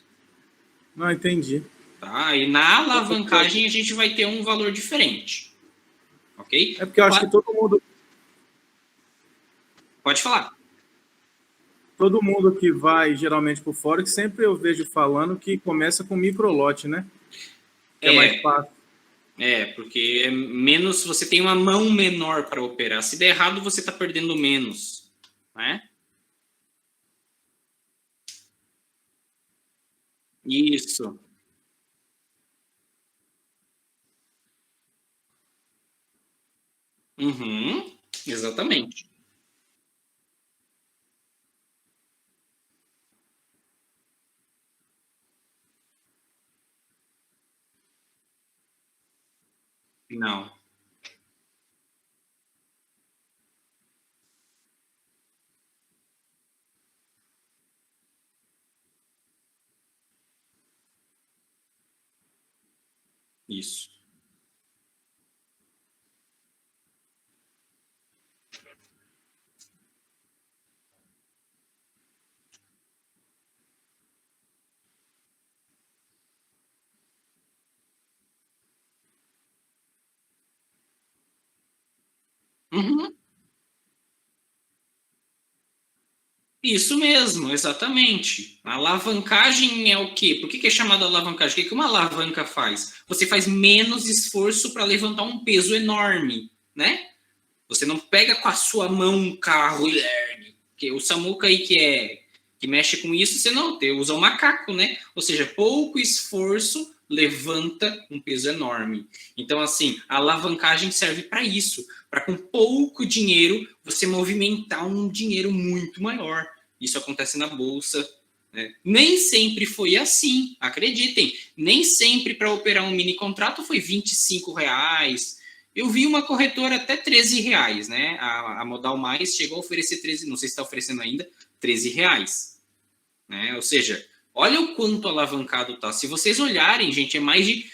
Não, entendi. Tá? E na alavancagem a gente vai ter um valor diferente. Ok? É porque eu acho que todo mundo que vai geralmente pro Forex, sempre eu vejo falando que começa com microlote, né? Que é mais fácil. Porque é menos, você tem uma mão menor para operar. Se der errado, você está perdendo menos. Né? Isso. Uhum, exatamente. Não. Isso. Uhum. Isso mesmo, exatamente. A alavancagem é o quê? Por que é chamada alavancagem? O que uma alavanca faz? Você faz menos esforço para levantar um peso enorme, né? Você não pega com a sua mão um carro e ergue. Porque o Samuca aí que mexe com isso, você não usa o macaco, né? Ou seja, pouco esforço levanta um peso enorme. Então, assim, a alavancagem serve para isso, para com pouco dinheiro você movimentar um dinheiro muito maior. Isso acontece na bolsa. Né? Nem sempre foi assim, acreditem. Nem sempre para operar um mini contrato foi R$25. Eu vi uma corretora até R$13, né? A Modal Mais chegou a oferecer 13, não sei se está oferecendo ainda, R$13. Né? Ou seja, olha o quanto alavancado tá. Se vocês olharem, gente, é mais de...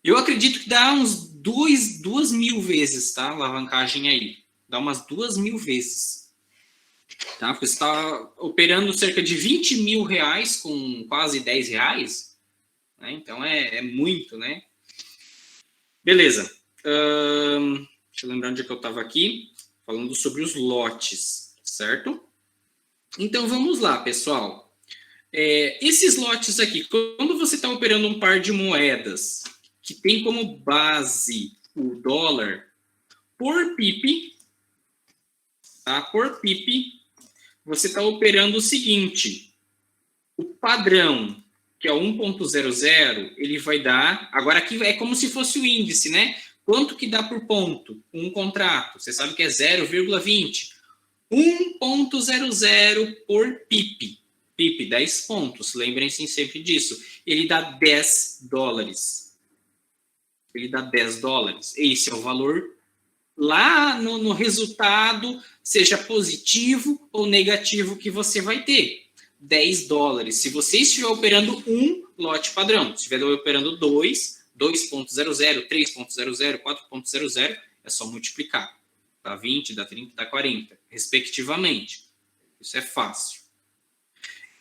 Eu acredito que dá uns 2.000 vezes, tá? Alavancagem aí. Dá umas 2.000 vezes. Tá? Porque você está operando cerca de R$20.000 com quase R$10. Né? Então, é muito, né? Beleza. Deixa eu lembrar onde é que eu estava aqui. Falando sobre os lotes, certo? Então, vamos lá, pessoal. Esses lotes aqui, quando você está operando um par de moedas que tem como base o dólar, por PIP, tá? Por PIP, você está operando o seguinte, o padrão, que é 1.00, ele vai dar, agora aqui é como se fosse o índice, né? Quanto que dá por ponto? Um contrato, você sabe que é 0,20. 1.00 por PIP. PIP, 10 pontos, lembrem-se sempre disso. Ele dá $10. ele dá 10 dólares. Esse é o valor lá no resultado, seja positivo ou negativo, que você vai ter. 10 dólares. Se você estiver operando um lote padrão, se estiver operando 2, 2.00, 3.00, 4.00, é só multiplicar. Dá 20, dá 30, dá 40, respectivamente. Isso é fácil.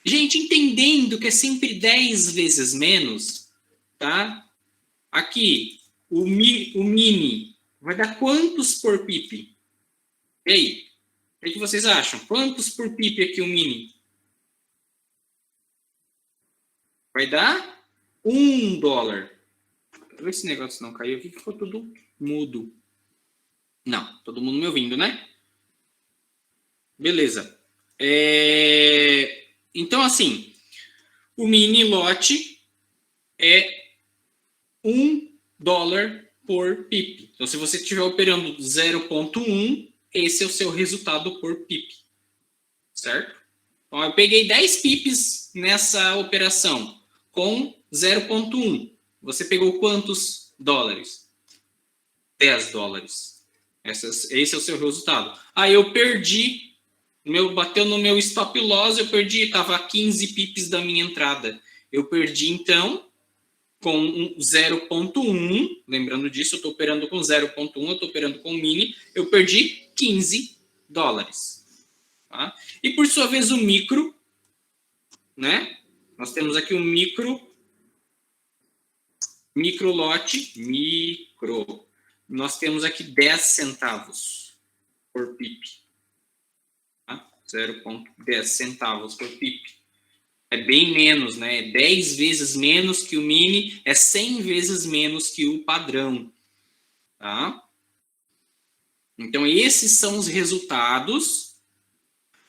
Gente, entendendo que é sempre 10 vezes menos, tá? Aqui, o mini vai dar quantos por pip? E aí? O que vocês acham? Quantos por pip aqui o mini? Vai dar $1. Deixa eu ver se esse negócio não caiu aqui, que ficou tudo mudo. Não, todo mundo me ouvindo, né? Beleza. Então, assim, o mini lote é $1 por pip. Então, se você estiver operando 0.1, esse é o seu resultado por pip. Certo? Então, eu peguei 10 pips nessa operação com 0.1. Você pegou quantos dólares? 10 dólares. Esse é o seu resultado. Aí eu perdi, bateu no meu stop loss, eu perdi, estava a 15 pips da minha entrada. Eu perdi, então, com 0.1, lembrando disso, eu estou operando com 0.1, eu estou operando com mini, eu perdi 15 dólares. Tá? E, por sua vez, o micro, né? Nós temos aqui o micro lote, nós temos aqui 10 centavos por pip. Tá? 0,10 centavos por pip. É bem menos, né? É 10 vezes menos que o mini, é 100 vezes menos que o padrão. Tá? Então, esses são os resultados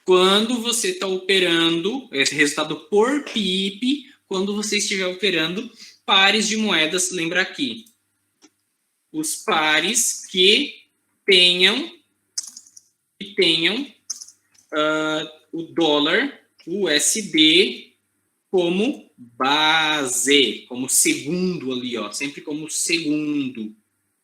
quando você está operando, esse resultado por pip, quando você estiver operando pares de moedas. Lembra aqui, os pares que tenham o dólar USD como base, como segundo ali, ó, sempre como segundo,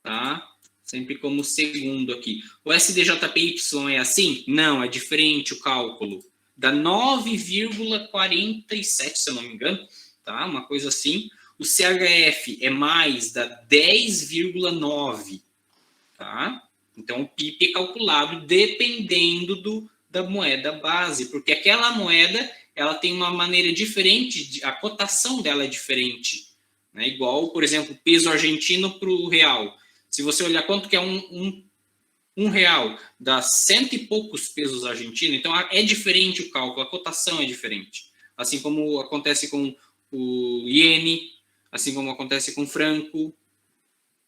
tá? Sempre como segundo aqui. O SDJPY é assim? Não, é diferente o cálculo. Dá 9,47, se eu não me engano, tá? Uma coisa assim. O CHF é mais, dá 10,9, tá? Então, o PIB é calculado dependendo da moeda base, porque aquela moeda, ela tem uma maneira diferente, a cotação dela é diferente, né? Igual, por exemplo, o peso argentino para o real. Se você olhar quanto que é um real, dá 100 e poucos pesos argentinos, então é diferente o cálculo, a cotação é diferente. Assim como acontece com o iene, assim como acontece com o franco,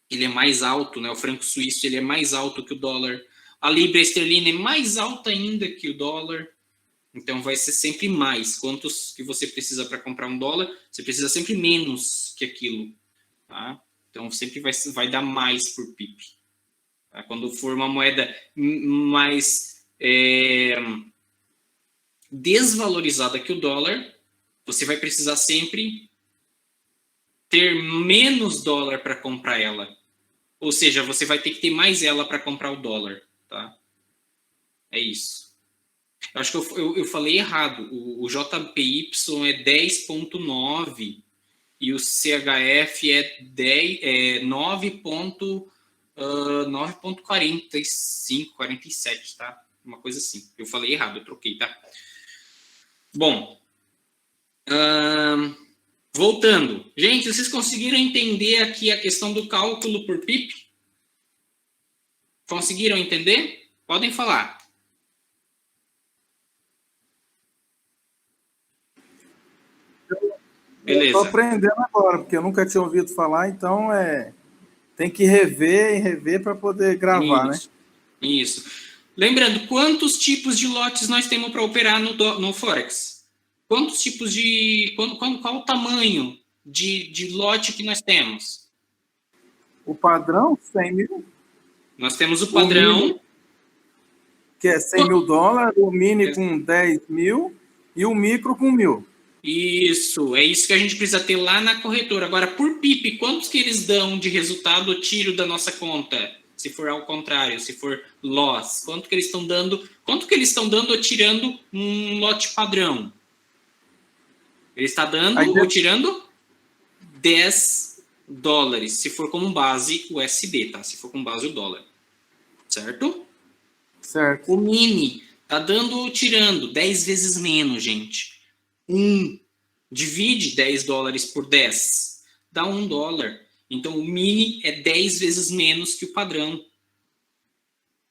ele é mais alto, né? O franco suíço ele é mais alto que o dólar. A libra esterlina é mais alta ainda que o dólar. Então vai ser sempre mais. Quantos que você precisa para comprar um dólar, você precisa sempre menos que aquilo, tá? Então sempre vai dar mais por pip. Tá? Quando for uma moeda mais desvalorizada que o dólar, você vai precisar sempre ter menos dólar para comprar ela. Ou seja, você vai ter que ter mais ela para comprar o dólar. Tá? É isso. Eu acho que eu falei errado. O JPY é 10,9 e o CHF é 9,45, 47, tá? Uma coisa assim. Eu falei errado, eu troquei, tá? Bom, voltando. Gente, vocês conseguiram entender aqui a questão do cálculo por pip? Conseguiram entender? Podem falar. Beleza. Estou aprendendo agora, porque eu nunca tinha ouvido falar, então tem que rever e rever para poder gravar, Isso, né? Isso. Lembrando, quantos tipos de lotes nós temos para operar no Forex? Quantos tipos de... Qual o tamanho de lote que nós temos? O padrão, 100 mil. Nós temos o padrão... Mini, que é 100 mil dólares, o mini com 10 mil e o micro com 1.000. Isso, é isso que a gente precisa ter lá na corretora. Agora, por PIP, quantos que eles dão de resultado ou tiro da nossa conta? Se for ao contrário, se for loss, quanto que eles estão dando? Quanto que eles estão dando ou tirando um lote padrão? Ele está dando ou tirando $10, se for como base o USD, tá? Se for com base o dólar. Certo? Certo. O mini tá dando ou tirando 10 vezes menos, gente. Divide $10 por 10, dá $1. Então, o mini é 10 vezes menos que o padrão.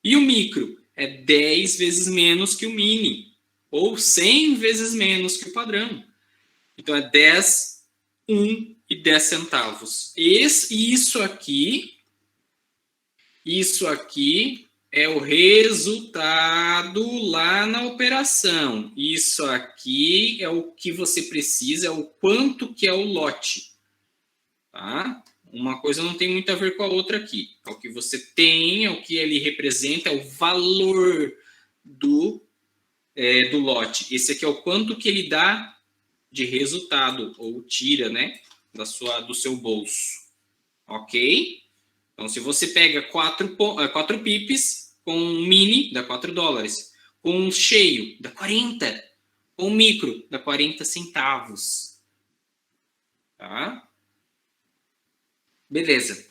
E o micro é 10 vezes menos que o mini. Ou 100 vezes menos que o padrão. Então, é 10, 1 e 10 centavos. Isso aqui é o resultado lá na operação. Isso aqui é o que você precisa, é o quanto que é o lote. Tá? Uma coisa não tem muito a ver com a outra aqui. É o que você tem, é o que ele representa, é o valor do lote. Esse aqui é o quanto que ele dá de resultado, ou tira, né, do seu bolso. Ok? Então, se você pega 4 pips, com um mini, dá $4. Com um cheio, dá 40. Com um micro, dá 40 centavos. Tá? Beleza.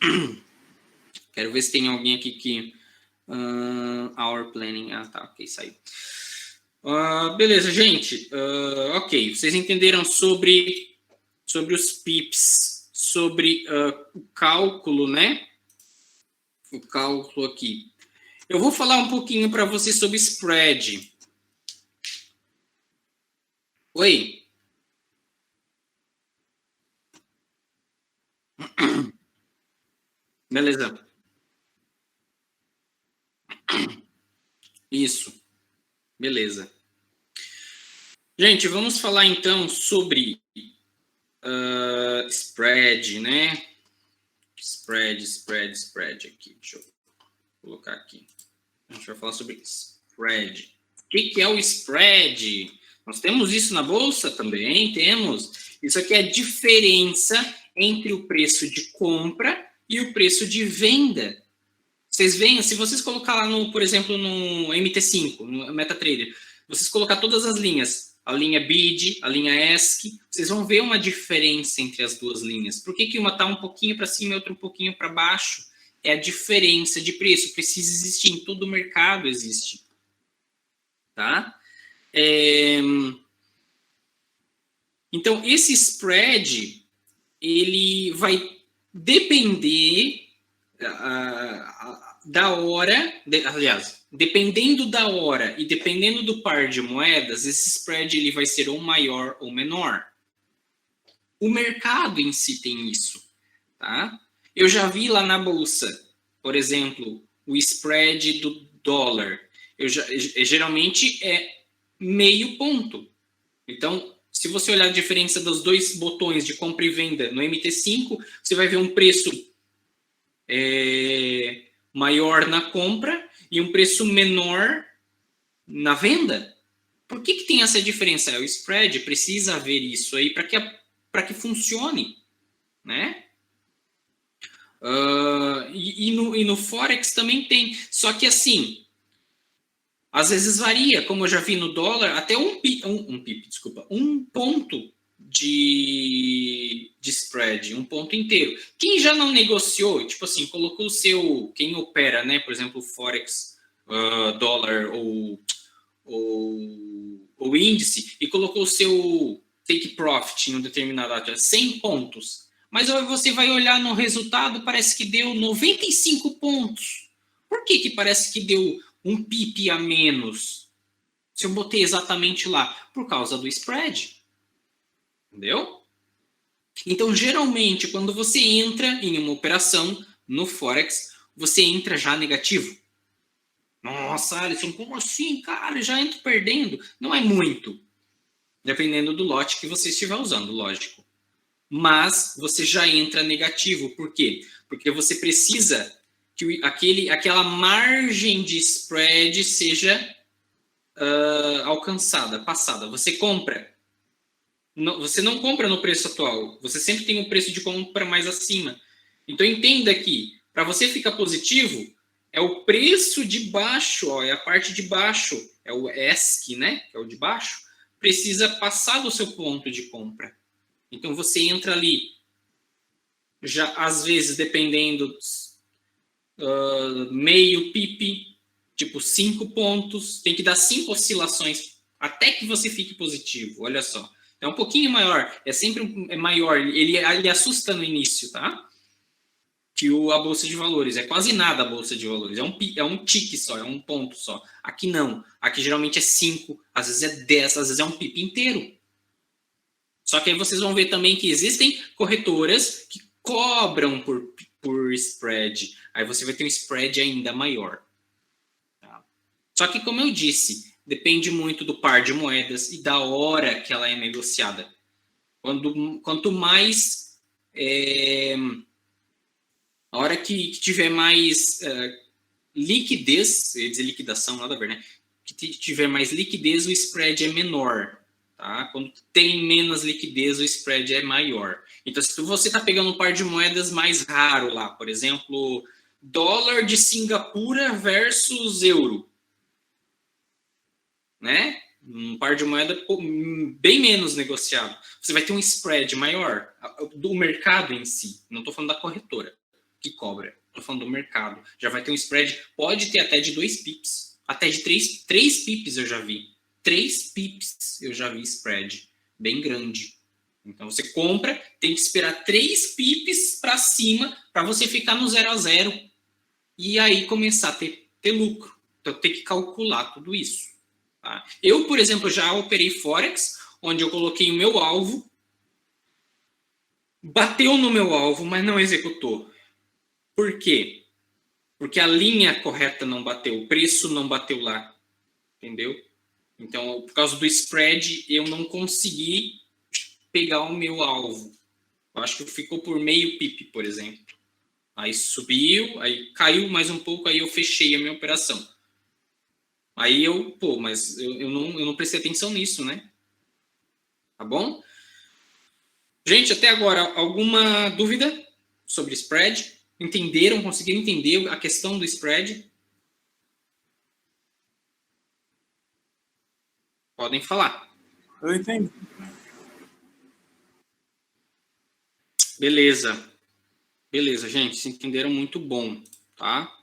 Quero ver se tem alguém aqui que... our planning... Ah, tá. Ok, saiu. Beleza, gente. Ok, vocês entenderam sobre os pips, sobre o cálculo, né? O cálculo aqui. Eu vou falar um pouquinho para vocês sobre spread. Oi? Beleza. Isso. Beleza. Gente, vamos falar então sobre spread, né? Spread aqui. Deixa eu colocar aqui. A gente vai falar sobre spread. O que é o spread? Nós temos isso na bolsa? Também temos. Isso aqui é a diferença entre o preço de compra e o preço de venda. Vocês veem, se vocês colocar lá, por exemplo, no MT5, no MetaTrader, vocês colocar todas as linhas, a linha BID, a linha ESC, vocês vão ver uma diferença entre as duas linhas. Por que uma está um pouquinho para cima e outra um pouquinho para baixo? É a diferença de preço. Precisa existir, em todo o mercado existe. Tá? Então, esse spread, ele vai depender da hora, aliás, dependendo da hora e dependendo do par de moedas, esse spread ele vai ser ou maior ou menor. O mercado em si tem isso, tá? Eu já vi lá na bolsa, por exemplo, o spread do dólar. Geralmente é meio ponto. Então, se você olhar a diferença dos dois botões de compra e venda no MT5, você vai ver um preço maior na compra e um preço menor na venda. Por que tem essa diferença? O spread precisa haver isso aí para que funcione, né? E no Forex também tem. Só que assim, às vezes varia, como eu já vi no dólar, até um ponto de spread, um ponto inteiro. Quem já não negociou, tipo assim, colocou quem opera, né, por exemplo, Forex, dólar ou índice, e colocou o seu take profit em um determinado ato, 100 pontos. Mas você vai olhar no resultado, parece que deu 95 pontos. Por que parece que deu um pip a menos? Se eu botei exatamente lá, por causa do spread. Entendeu? Então, geralmente, quando você entra em uma operação no Forex, você entra já negativo. Nossa, Alisson, como assim, cara? Já entro perdendo. Não é muito. Dependendo do lote que você estiver usando, lógico. Mas você já entra negativo. Por quê? Porque você precisa que aquela margem de spread seja alcançada, passada. Você compra você não compra no preço atual, você sempre tem um preço de compra mais acima. Então entenda que para você ficar positivo, é o preço de baixo, ó, é a parte de baixo, é o ESC, né, que é o de baixo, precisa passar do seu ponto de compra. Então você entra ali, já às vezes dependendo meio pip, tipo 5 pontos, tem que dar 5 oscilações até que você fique positivo, olha só. É um pouquinho maior, é sempre maior, ele assusta no início, tá? Que a Bolsa de Valores, é quase nada a Bolsa de Valores, é um tique só, é um ponto só. Aqui não, aqui geralmente é 5, às vezes é 10, às vezes é um pip inteiro. Só que aí vocês vão ver também que existem corretoras que cobram por spread, aí você vai ter um spread ainda maior. Tá? Só que, como eu disse, depende muito do par de moedas e da hora que ela é negociada. Quanto mais... a hora que tiver mais liquidez, eu ia dizer liquidação, nada a ver, né? Que tiver mais liquidez, o spread é menor. Tá? Quando tem menos liquidez, o spread é maior. Então, se você está pegando um par de moedas mais raro lá, por exemplo, dólar de Singapura versus euro, né? Um par de moeda bem menos negociado. Você vai ter um spread maior do mercado em si. Não estou falando da corretora que cobra. Estou falando do mercado. Já vai ter um spread, pode ter até de 2 pips. Até de 3 pips eu já vi. 3 pips eu já vi spread. Bem grande. Então você compra, tem que esperar 3 pips para cima para você ficar no 0 a 0 e aí começar a ter lucro. Então tem que calcular tudo isso. Tá? Eu, por exemplo, já operei Forex, onde eu coloquei o meu alvo, bateu no meu alvo, mas não executou. Por quê? Porque a linha correta não bateu, o preço não bateu lá, entendeu? Então, por causa do spread, eu não consegui pegar o meu alvo. Eu acho que ficou por meio pip, por exemplo. Aí subiu, aí caiu mais um pouco, aí eu fechei a minha operação. Aí mas eu não prestei atenção nisso, né? Tá bom? Gente, até agora, alguma dúvida sobre spread? Entenderam? Conseguiram entender a questão do spread? Podem falar. Eu entendi. Beleza. Beleza, gente. Se entenderam, muito bom, tá?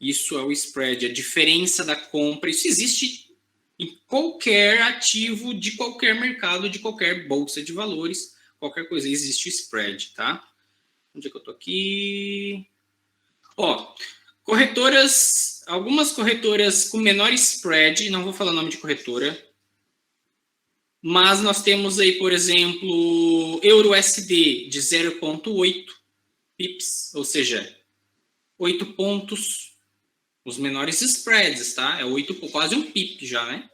Isso é o spread, a diferença da compra. Isso existe em qualquer ativo de qualquer mercado, de qualquer bolsa de valores, qualquer coisa. Existe o spread, tá? Onde é que eu tô aqui? Ó, corretoras, algumas corretoras com menor spread, não vou falar o nome de corretora, mas nós temos aí, por exemplo, EURUSD de 0,8 pips, ou seja, 8 pontos, os menores spreads, tá? É 8, quase um pip já, né?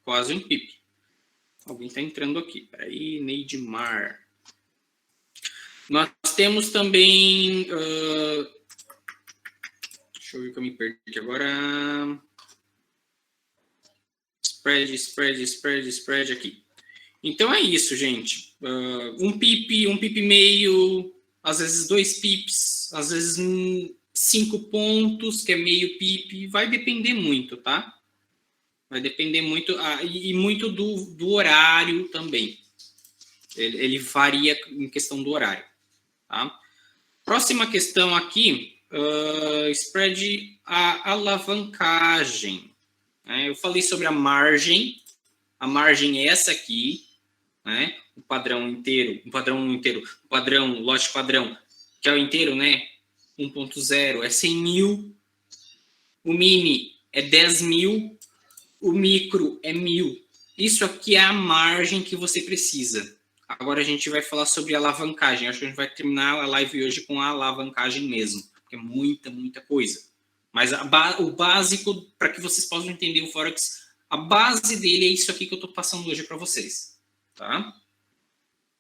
Quase um pip. Alguém tá entrando aqui. Peraí, Neidmar. Nós temos também... deixa eu ver que eu me perdi aqui agora. Spread aqui. Então é isso, gente. Um pip meio, às vezes 2 pips, às vezes 5 pontos, que é meio pip. Vai depender muito, tá? Vai depender muito, e muito do horário também. Ele varia em questão do horário. Tá? Próxima questão aqui, spread, a alavancagem. Eu falei sobre a margem é essa aqui, né? O padrão lote padrão, que é o inteiro, né? 1.0 é 100 mil, o mini é 10 mil, o micro é 1000. Isso aqui é a margem que você precisa. Agora a gente vai falar sobre alavancagem. Acho que a gente vai terminar a live hoje com a alavancagem mesmo, porque é muita coisa. Mas o básico, para que vocês possam entender o Forex, a base dele é isso aqui que eu estou passando hoje para vocês. Tá?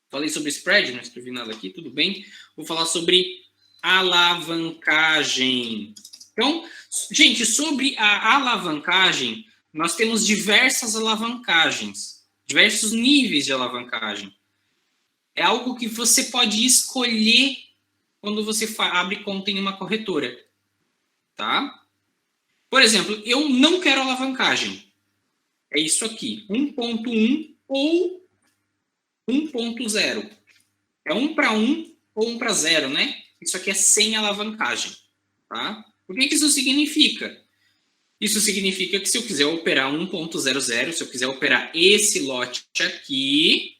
Falei sobre spread, não escrevi nada aqui, tudo bem. Vou falar sobre alavancagem. Então, gente, sobre a alavancagem, nós temos diversas alavancagens. diversos níveis de alavancagem. É algo que você pode escolher quando você abre conta em uma corretora, tá? Por exemplo, eu não quero alavancagem. É isso aqui, 1.1 ou 1.0. É 1 para 1 ou 1 para 0, né? Isso aqui é sem alavancagem, tá? O que isso significa? Isso significa que se eu quiser operar 1.00, se eu quiser operar esse lote aqui,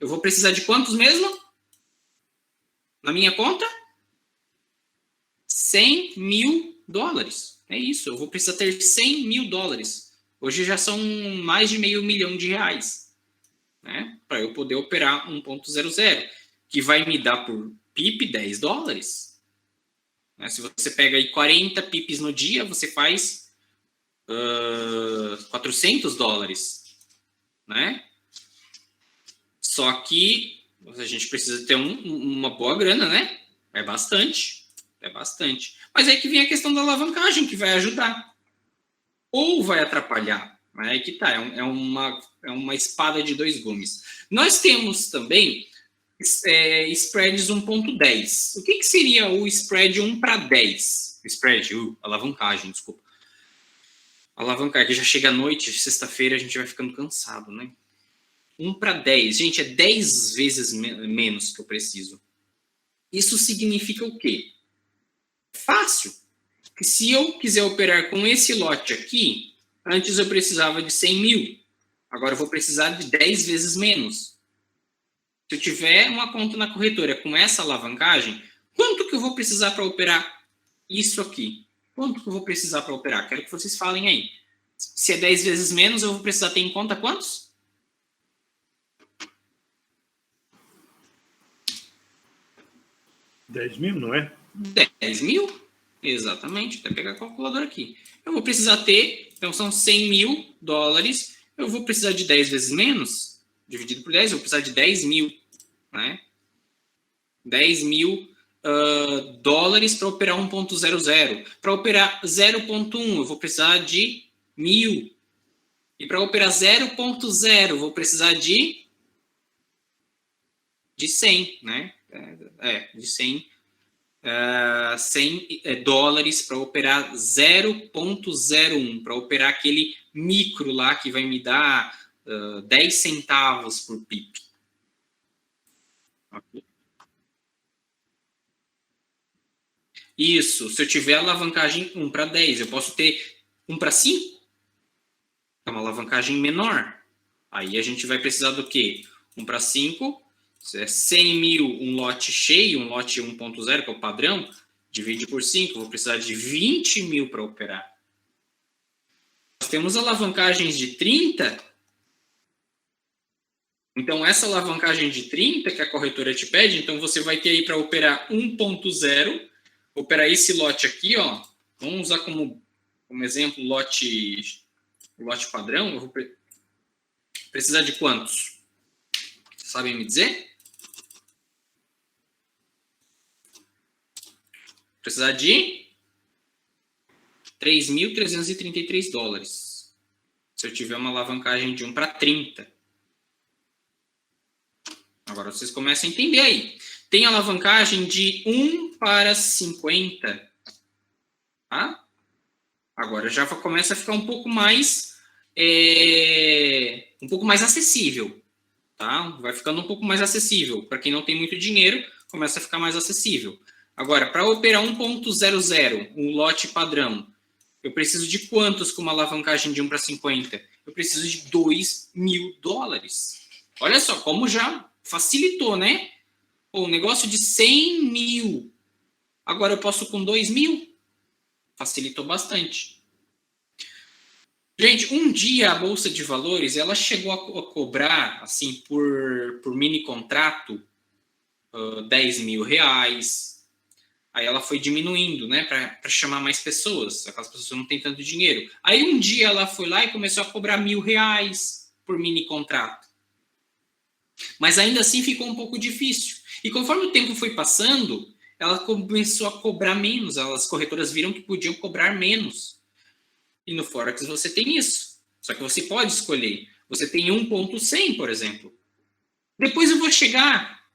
eu vou precisar de quantos mesmo? Na minha conta? 100 mil dólares. É isso, eu vou precisar ter 100 mil dólares. Hoje já são mais de R$500 mil, né? Para eu poder operar 1.00, que vai me dar por pip 10 dólares. Né? Se você pega aí 40 pips no dia, você faz 400 dólares, né? Só que a gente precisa ter uma boa grana, né? É bastante. Mas aí que vem a questão da alavancagem, que vai ajudar. Ou vai atrapalhar. Aí que tá, é uma espada de dois gumes. Nós temos também spreads 1.10. O que seria o spread 1 para 10? Alavancagem, desculpa. Alavancagem, que já chega à noite, sexta-feira, a gente vai ficando cansado, né? 1 para 10. Gente, é 10 vezes menos que eu preciso. Isso significa o quê? Fácil. Que se eu quiser operar com esse lote aqui, antes eu precisava de 100 mil. Agora eu vou precisar de 10 vezes menos. Se eu tiver uma conta na corretora com essa alavancagem, quanto que eu vou precisar para operar isso aqui? Quanto que eu vou precisar para operar? Quero que vocês falem aí. Se é 10 vezes menos, eu vou precisar ter em conta quantos? 10 mil, não é? 10 mil? Exatamente. Vou até pegar a calculadora aqui. Eu vou precisar ter, então são 100 mil dólares. Eu vou precisar de 10 vezes menos, dividido por 10, eu vou precisar de 10 mil. Né? 10 mil dólares para operar 1.00. Para operar 0.1, eu vou precisar de 1.000. E para operar 0.0, eu vou precisar de 100, né? De 100. 100 dólares para operar 0.01, para operar aquele micro lá que vai me dar 10 centavos por pip. Okay. Isso, se eu tiver alavancagem 1 para 10, eu posso ter 1 para 5? É uma alavancagem menor. Aí a gente vai precisar do quê? 1 para 5, é 100 mil, um lote cheio, um lote 1.0, que é o padrão, divide por 5, vou precisar de 20 mil para operar. Nós temos alavancagens de 30. Então, essa alavancagem de 30 que a corretora te pede, então você vai ter aí para operar 1.0, operar esse lote aqui, ó. Vamos usar como exemplo o lote padrão. Eu vou precisar de quantos? Sabem me dizer? Precisar de 3.333 dólares. Se eu tiver uma alavancagem de 1 para 30. Agora vocês começam a entender aí. Tem alavancagem de 1 para 50. Tá? Agora já começa a ficar um pouco mais acessível. Tá? Vai ficando um pouco mais acessível. Para quem não tem muito dinheiro, começa a ficar mais acessível. Agora, para operar 1.00, um lote padrão, eu preciso de quantos com uma alavancagem de 1 para 50? Eu preciso de 2.000 dólares. Olha só, como já facilitou, né? O negócio de 100 mil. Agora eu posso com 2.000. Facilitou bastante. Gente, um dia a Bolsa de Valores, ela chegou a cobrar, assim, por mini contrato, R$10.000. Aí ela foi diminuindo, né, para chamar mais pessoas. Aquelas pessoas que não têm tanto dinheiro. Aí um dia ela foi lá e começou a cobrar R$1.000 por mini contrato. Mas ainda assim ficou um pouco difícil. E conforme o tempo foi passando, ela começou a cobrar menos. As corretoras viram que podiam cobrar menos. E no Forex você tem isso. Só que você pode escolher. Você tem 1.100, por exemplo. Depois eu vou chegar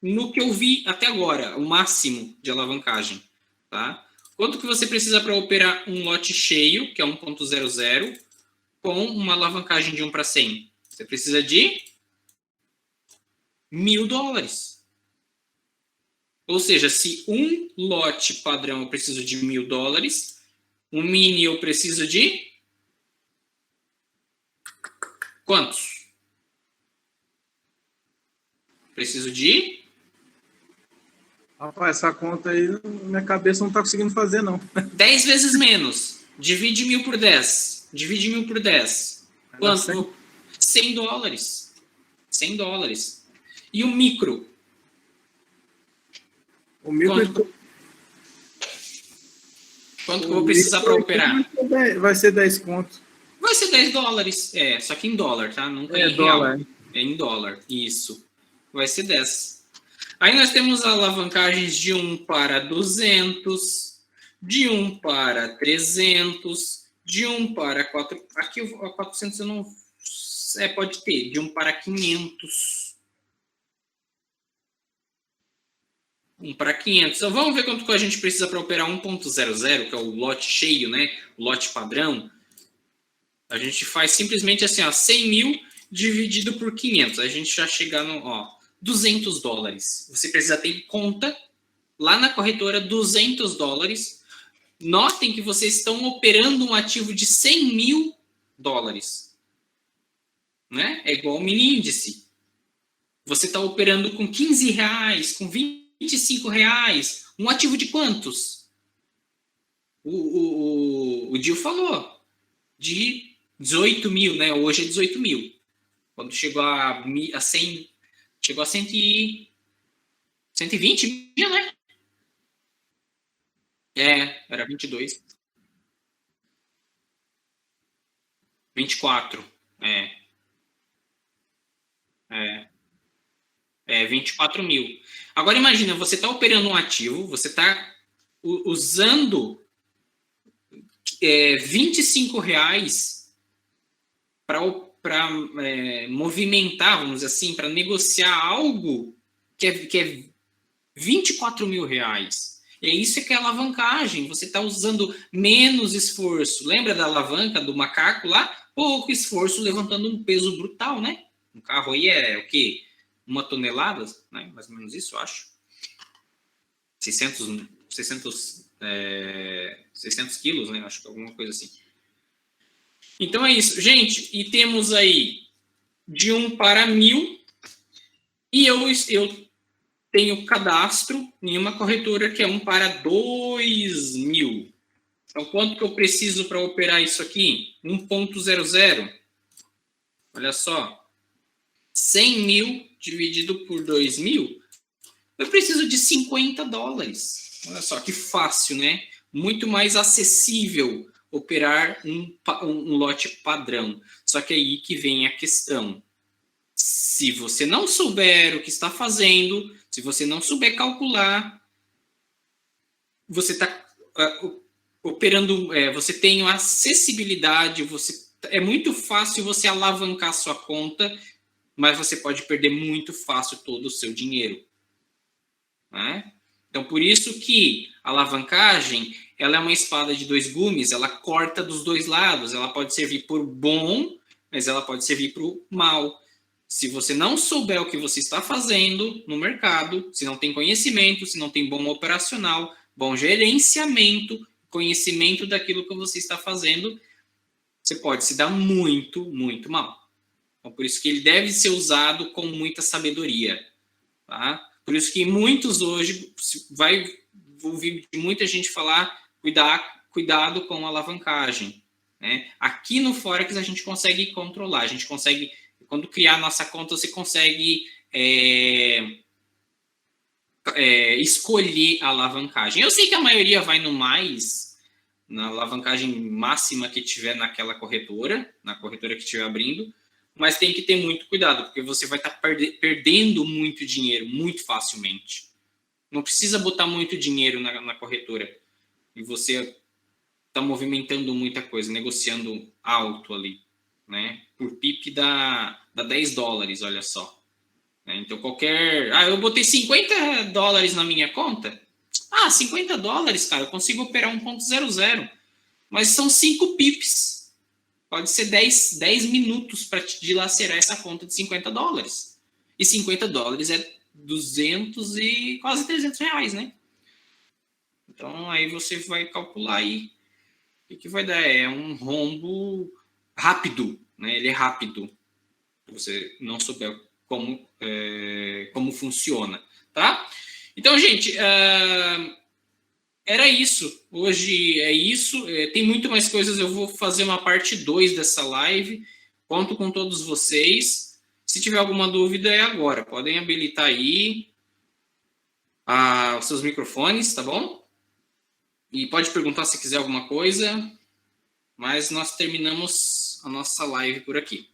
no que eu vi até agora, o máximo de alavancagem. Tá? Quanto que você precisa para operar um lote cheio, que é 1.00, com uma alavancagem de 1 para 100? Você precisa de $1.000. Ou seja, se um lote padrão eu preciso de $1.000, um mini eu preciso de quantos? Preciso de... Rapaz, essa conta aí, minha cabeça não está conseguindo fazer, não. 10 vezes menos. Divide 1.000 por 10. Divide 1.000 por 10. Quanto? $100. $100. E o micro? O micro... Quanto que eu vou precisar para operar? Vai ser 10 conto. Vai ser $10. É, só que em dólar, tá? Nunca em dólar. real. É em dólar, isso. Vai ser 10. Aí nós temos alavancagens de 1 para 200, de 1 para 300, de 1 para 4... Aqui a 400 eu não... pode ter. De 1 para 500. 1 para 500. Então, vamos ver quanto que a gente precisa para operar 1.00, que é o lote cheio, né? O lote padrão. A gente faz simplesmente assim, ó, 100 mil dividido por 500. A gente já chega no, ó, $200. Você precisa ter em conta, lá na corretora, $200. Notem que vocês estão operando um ativo de $100 mil. Né? É igual ao mini índice. Você está operando com R$15, com R$25. Um ativo de quantos? O Gil falou. De 18 mil, né? Hoje é 18 mil. Quando chegou a 100, chegou a 120 mil, né? Era 22. 24. 24 mil. Agora imagina, você está operando um ativo, você está usando R$25 para movimentar, vamos dizer assim, para negociar algo que é 24 mil reais. E isso que é alavancagem. Você está usando menos esforço. Lembra da alavanca do macaco lá? Pouco esforço levantando um peso brutal, né? Um carro aí é o quê? 1 tonelada, né? Mais ou menos isso, eu acho. 600 quilos, né? Acho que alguma coisa assim. Então é isso, gente. E temos aí de 1 para 1.000. E eu tenho cadastro em uma corretora que é 1 para 2.000. Então, quanto que eu preciso para operar isso aqui? 1.00. Olha só. 100 mil dividido por 2.000. Eu preciso de $50. Olha só, que fácil, né? Muito mais acessível operar um lote padrão. Só que aí que vem a questão. Se você não souber o que está fazendo, se você não souber calcular, você está operando, você tem acessibilidade, é muito fácil você alavancar sua conta, mas você pode perder muito fácil todo o seu dinheiro. Né? Então, por isso que a alavancagem, ela é uma espada de dois gumes, ela corta dos dois lados, ela pode servir por bom, mas ela pode servir para o mal. Se você não souber o que você está fazendo no mercado, se não tem conhecimento, se não tem bom operacional, bom gerenciamento, conhecimento daquilo que você está fazendo, você pode se dar muito, muito mal. Então, por isso que ele deve ser usado com muita sabedoria. Tá? Por isso que muitos hoje, vai ouvir muita gente falar, cuidado com a alavancagem. Né? Aqui no Forex a gente consegue controlar, a gente consegue, quando criar nossa conta, você consegue escolher a alavancagem. Eu sei que a maioria vai no mais, na alavancagem máxima que tiver naquela corretora, na corretora que estiver abrindo, mas tem que ter muito cuidado, porque você vai estar perdendo muito dinheiro muito facilmente. Não precisa botar muito dinheiro na corretora e você está movimentando muita coisa, negociando alto ali. né? Por pip dá $10, olha só. Então, eu botei $50 na minha conta. $50, cara, eu consigo operar 1.00. Mas são 5 pips. Pode ser 10 minutos para te dilacerar essa conta de $50. E $50 é 200 e quase R$300, né? Então, aí você vai calcular aí o que vai dar. É um rombo rápido, né? Ele é rápido. Se você não souber como funciona, tá? Então, gente, era isso. Hoje é isso. Tem muito mais coisas. Eu vou fazer uma parte 2 dessa live. Conto com todos vocês. Se tiver alguma dúvida, é agora. Podem habilitar aí os seus microfones, tá bom? E pode perguntar se quiser alguma coisa. Mas nós terminamos a nossa live por aqui.